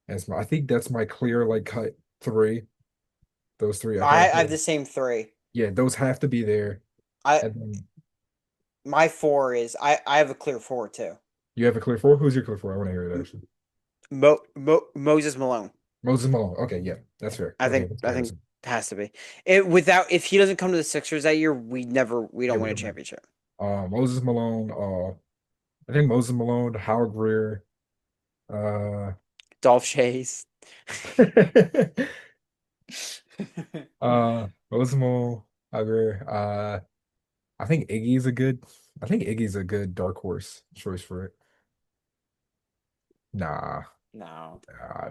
I think that's my clear like cut three. Those three, I I have have to, the same three. yeah, those have to be there. I And then my four is I have a clear four too. you have a clear four. Who's your clear four? I want to hear it actually. Moses Malone. Moses Malone. Okay, yeah, that's fair. Okay, that's I fair. think has to be. It without if he doesn't come to the Sixers that year, we Yeah, don't we win a don't know. championship. Moses Malone. I think Moses Malone, Howard Greer. Uh, Dolph Chase. Moses Malone, Howard Greer. I think Iggy's a good. I think Iggy's a good dark horse choice for it. Nah, No,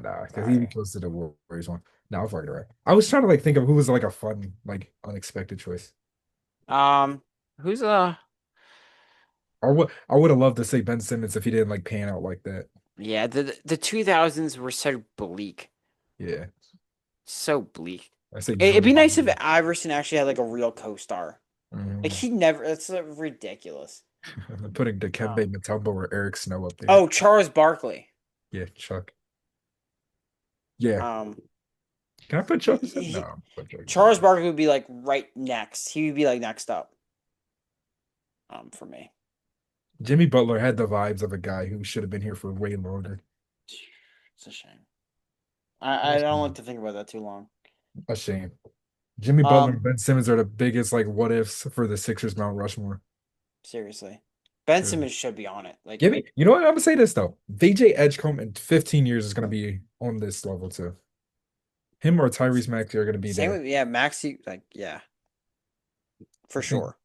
nah, because he'd be sorry. close to the Warriors one. Nah, I'm fucking right. I was trying to like think of who was like a fun, like unexpected choice. Um, who's I would have loved to say Ben Simmons if he didn't like pan out like that. yeah, the 2000s were so bleak. Yeah, So bleak. I say It'd be nice if Draymond. Iverson actually had like a real co-star. Like Mm. he never. That's ridiculous. Putting Um. Dikembe Mutombo or Eric Snow up there. Oh, Charles Barkley. Yeah, Chuck. Yeah. Um. Can I put He, Chuck in that? No, he I'm put Chuck in Charles that. Barkley would be like right next. He would be like next up. For me. Jimmy Butler had the vibes of a guy who should have been here for way longer. It's a shame. A I don't like shame. to think about that too long. A shame. Jimmy Butler Um. and Ben Simmons are the biggest like what ifs for the Sixers Mount Rushmore. Seriously, Ben Really. Simmons should be on it. Like, Give me, you know what? I'm gonna say this though. VJ Edgecombe in 15 years is gonna be on this level too. Him or Tyrese Maxey are gonna be same there. with yeah, Maxi. Like, yeah, I for think, sure.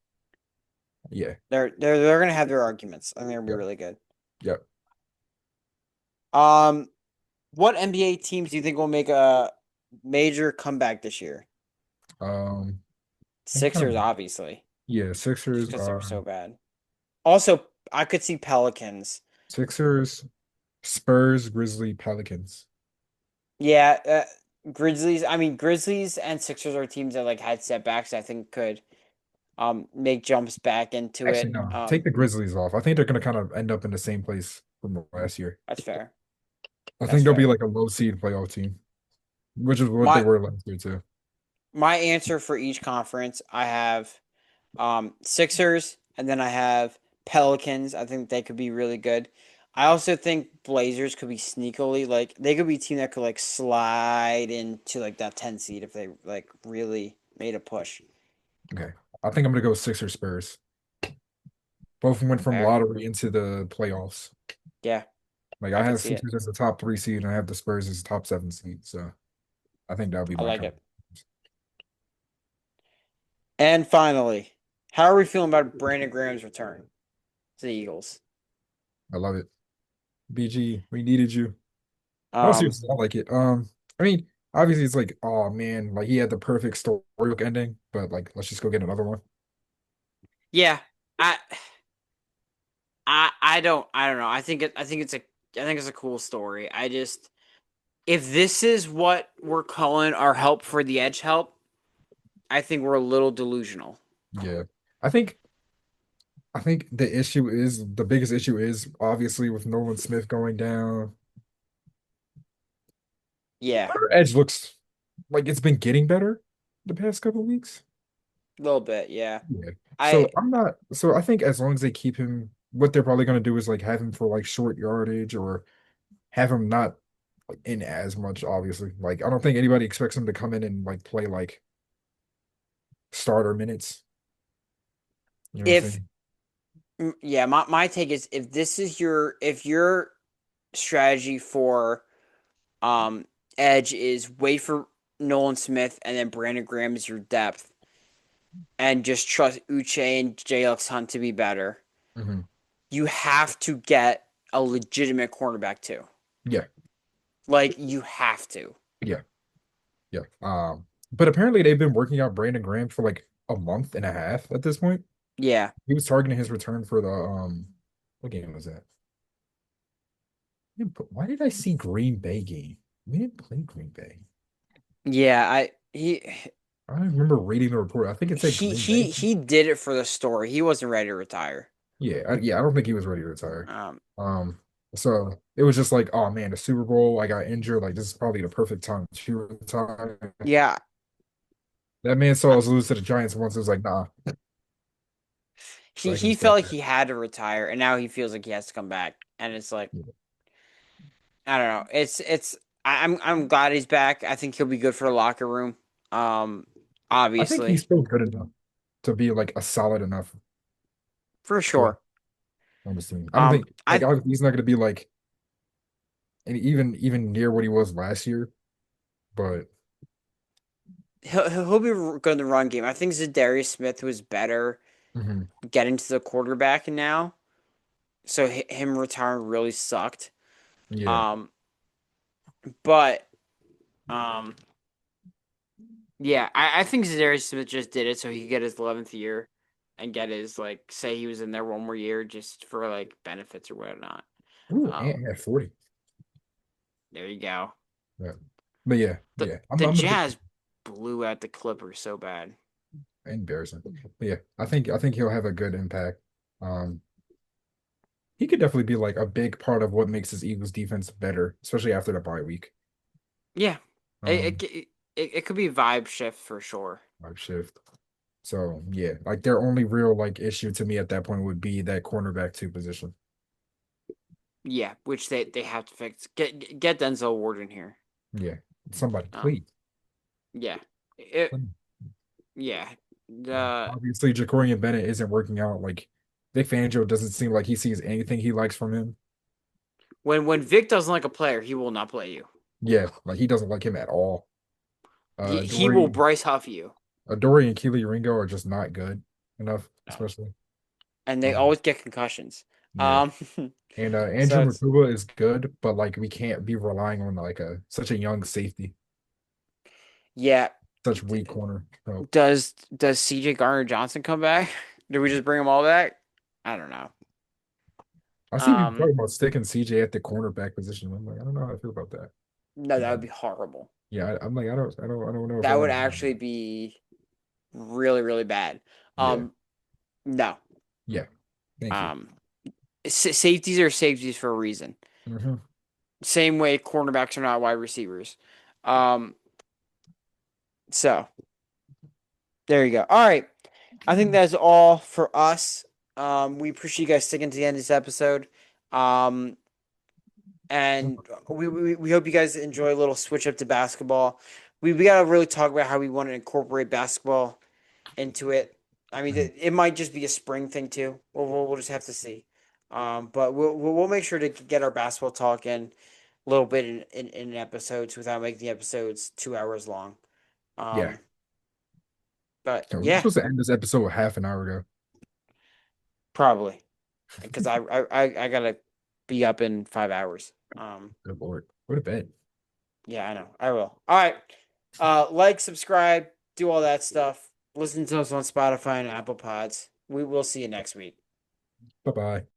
yeah, They're gonna have their arguments. I think they're gonna be yep, really good. yep. Um, what NBA teams do you think will make a major comeback this year? Um, I'm kind of Sixers, obviously, yeah, just Sixers, because they were so bad. Also, I could see Pelicans. Sixers, Spurs, Grizzly, Pelicans. Yeah, Grizzlies. I mean, Grizzlies and Sixers are teams that like had setbacks. I think could make jumps back into Actually, it. no, take the Grizzlies off. I think they're gonna kind of end up in the same place from last year. That's fair. I That's think they'll be fair. like a low seed playoff team, which is what they My were last year too. my answer for each conference, I have Sixers, and then I have Pelicans. I think they could be really good. I also think Blazers could be sneakily like they could be a team that could like slide into like that 10 seed if they like really made a push. Okay. I think I'm gonna go Sixers Spurs. Both went from Fair. lottery into the playoffs. Yeah, Like I I could have see it. Sixers as the top 3 seed, and I have the Spurs as the top 7 seed. So I think that'll be I my like conference. it. And finally, how are we feeling about Brandon Graham's return to the Eagles? I love it. BG, we needed you. I don't see Um, I like it. I mean, obviously it's like, oh man, like he had the perfect storybook ending, but like let's just go get another one. yeah, I I don't know. I think it's a cool story. I just if this is what we're calling our help for the edge help, I think we're a little delusional. Yeah. I think I think the biggest issue is obviously with Nolan Smith going down. Yeah, Our edge looks like it's been getting better the past couple weeks. a little bit. Yeah, Yeah. I So I think as long as they keep him, what they're probably gonna do is like have him for like short yardage or have him not like in as much, obviously. Like I don't think anybody expects him to come in and like play like starter minutes. You know what I'm if saying? yeah, my take is if this is your strategy for um edge is wait for Nolan Smith and then Brandon Graham is your depth and just trust Uche and JLX Hunt to be better. Hmm. You have to get a legitimate cornerback too. Yeah, Like you have to. yeah, yeah. But apparently they've been working out Brandon Graham for like a month and a half at this point. Yeah. He was targeting his return for the what game was that? Why did I see Green Bay game? We didn't play Green Bay. Yeah, I don't remember reading the report. I think it said he Green Bay. he he did it for the story. He wasn't ready to retire. Yeah, I don't think he was ready to retire. Um, Um, so it was just like, oh man, the Super Bowl, I got injured. Like this is probably the perfect time to retire. yeah, That man saw us lose to the Giants once. It was like, nah. So I he can felt stop like that. he had to retire, and now he feels like he has to come back. And it's like I don't know. I'm glad he's back. I think he'll be good for the locker room. Um, I think he's obviously still good enough to be like a solid enough for player sure. on this team. I don't think like I he's not going to be like and even near what he was last year, but he'll be good in the run game. I think Zadarius Smith was better mhm, getting to the quarterback now. So him retiring really sucked. yeah. Um, but um, yeah, I think Zadarius Smith just did it so he could get his 11th year and get his like say he was in there one more year just for like benefits or whatnot. Ooh, Um, Ant had 40. there you go. Yeah. But yeah, The yeah. the I'm a big Jazz blew out the Clippers so bad. embarrassing. But yeah, I think he'll have a good impact. Um, he could definitely be like a big part of what makes his Eagles defense better, especially after the bye week. Yeah, Um, it could be a vibe shift for sure. Vibe shift. So yeah, like their only real like issue to me at that point would be that cornerback two position. Yeah, which they have to fix. Get Denzel Ward in here. Yeah, somebody Um, please. yeah, it Please. yeah. The Obviously, Jacorian Bennett isn't working out. Like Vic Fangio doesn't seem like he sees anything he likes from him. when Vic doesn't like a player, he will not play you. Yeah, like he doesn't like him at all. He will Dory, Bryce Huff you. Dory and Keely Ringo are just not good enough, No. especially. And they Um, always get concussions. yeah. Um, And so Andrew it's Makuba is good, but like we can't be relying on like a such a young safety, yeah. such weak corner. So Does CJ Garner Johnson come back? Do we just bring them all back? I don't know. I see people Um, talking about sticking CJ at the cornerback position. I'm like, I don't know how I feel about that. no, that would Um, be horrible. yeah, I'm like, I don't know if I That would want to do actually be really, really bad. that. Yeah, No. yeah. Thank you. Um, safeties are safeties for a reason. Hmm. Same way cornerbacks are not wide receivers. Um, so. There you go. All right. I think that's all for us. We appreciate you guys sticking to the end of this episode. Um, and we hope you guys enjoy a little switch up to basketball. We got to really talk about how we want to incorporate basketball into it. I mean, it might just be a spring thing too. We'll just have to see. But we'll make sure to get our basketball talk in a little bit in episodes without making the episodes 2 hours long. Yeah. Um, but So we were yeah, supposed to end this episode half an hour ago. probably because I gotta be up in 5 hours. Good Lord. Go to bed. Yeah, I know. I will. All right. Like, subscribe, do all that stuff. Listen to us on Spotify and Apple Pods. We will see you next week. Bye bye.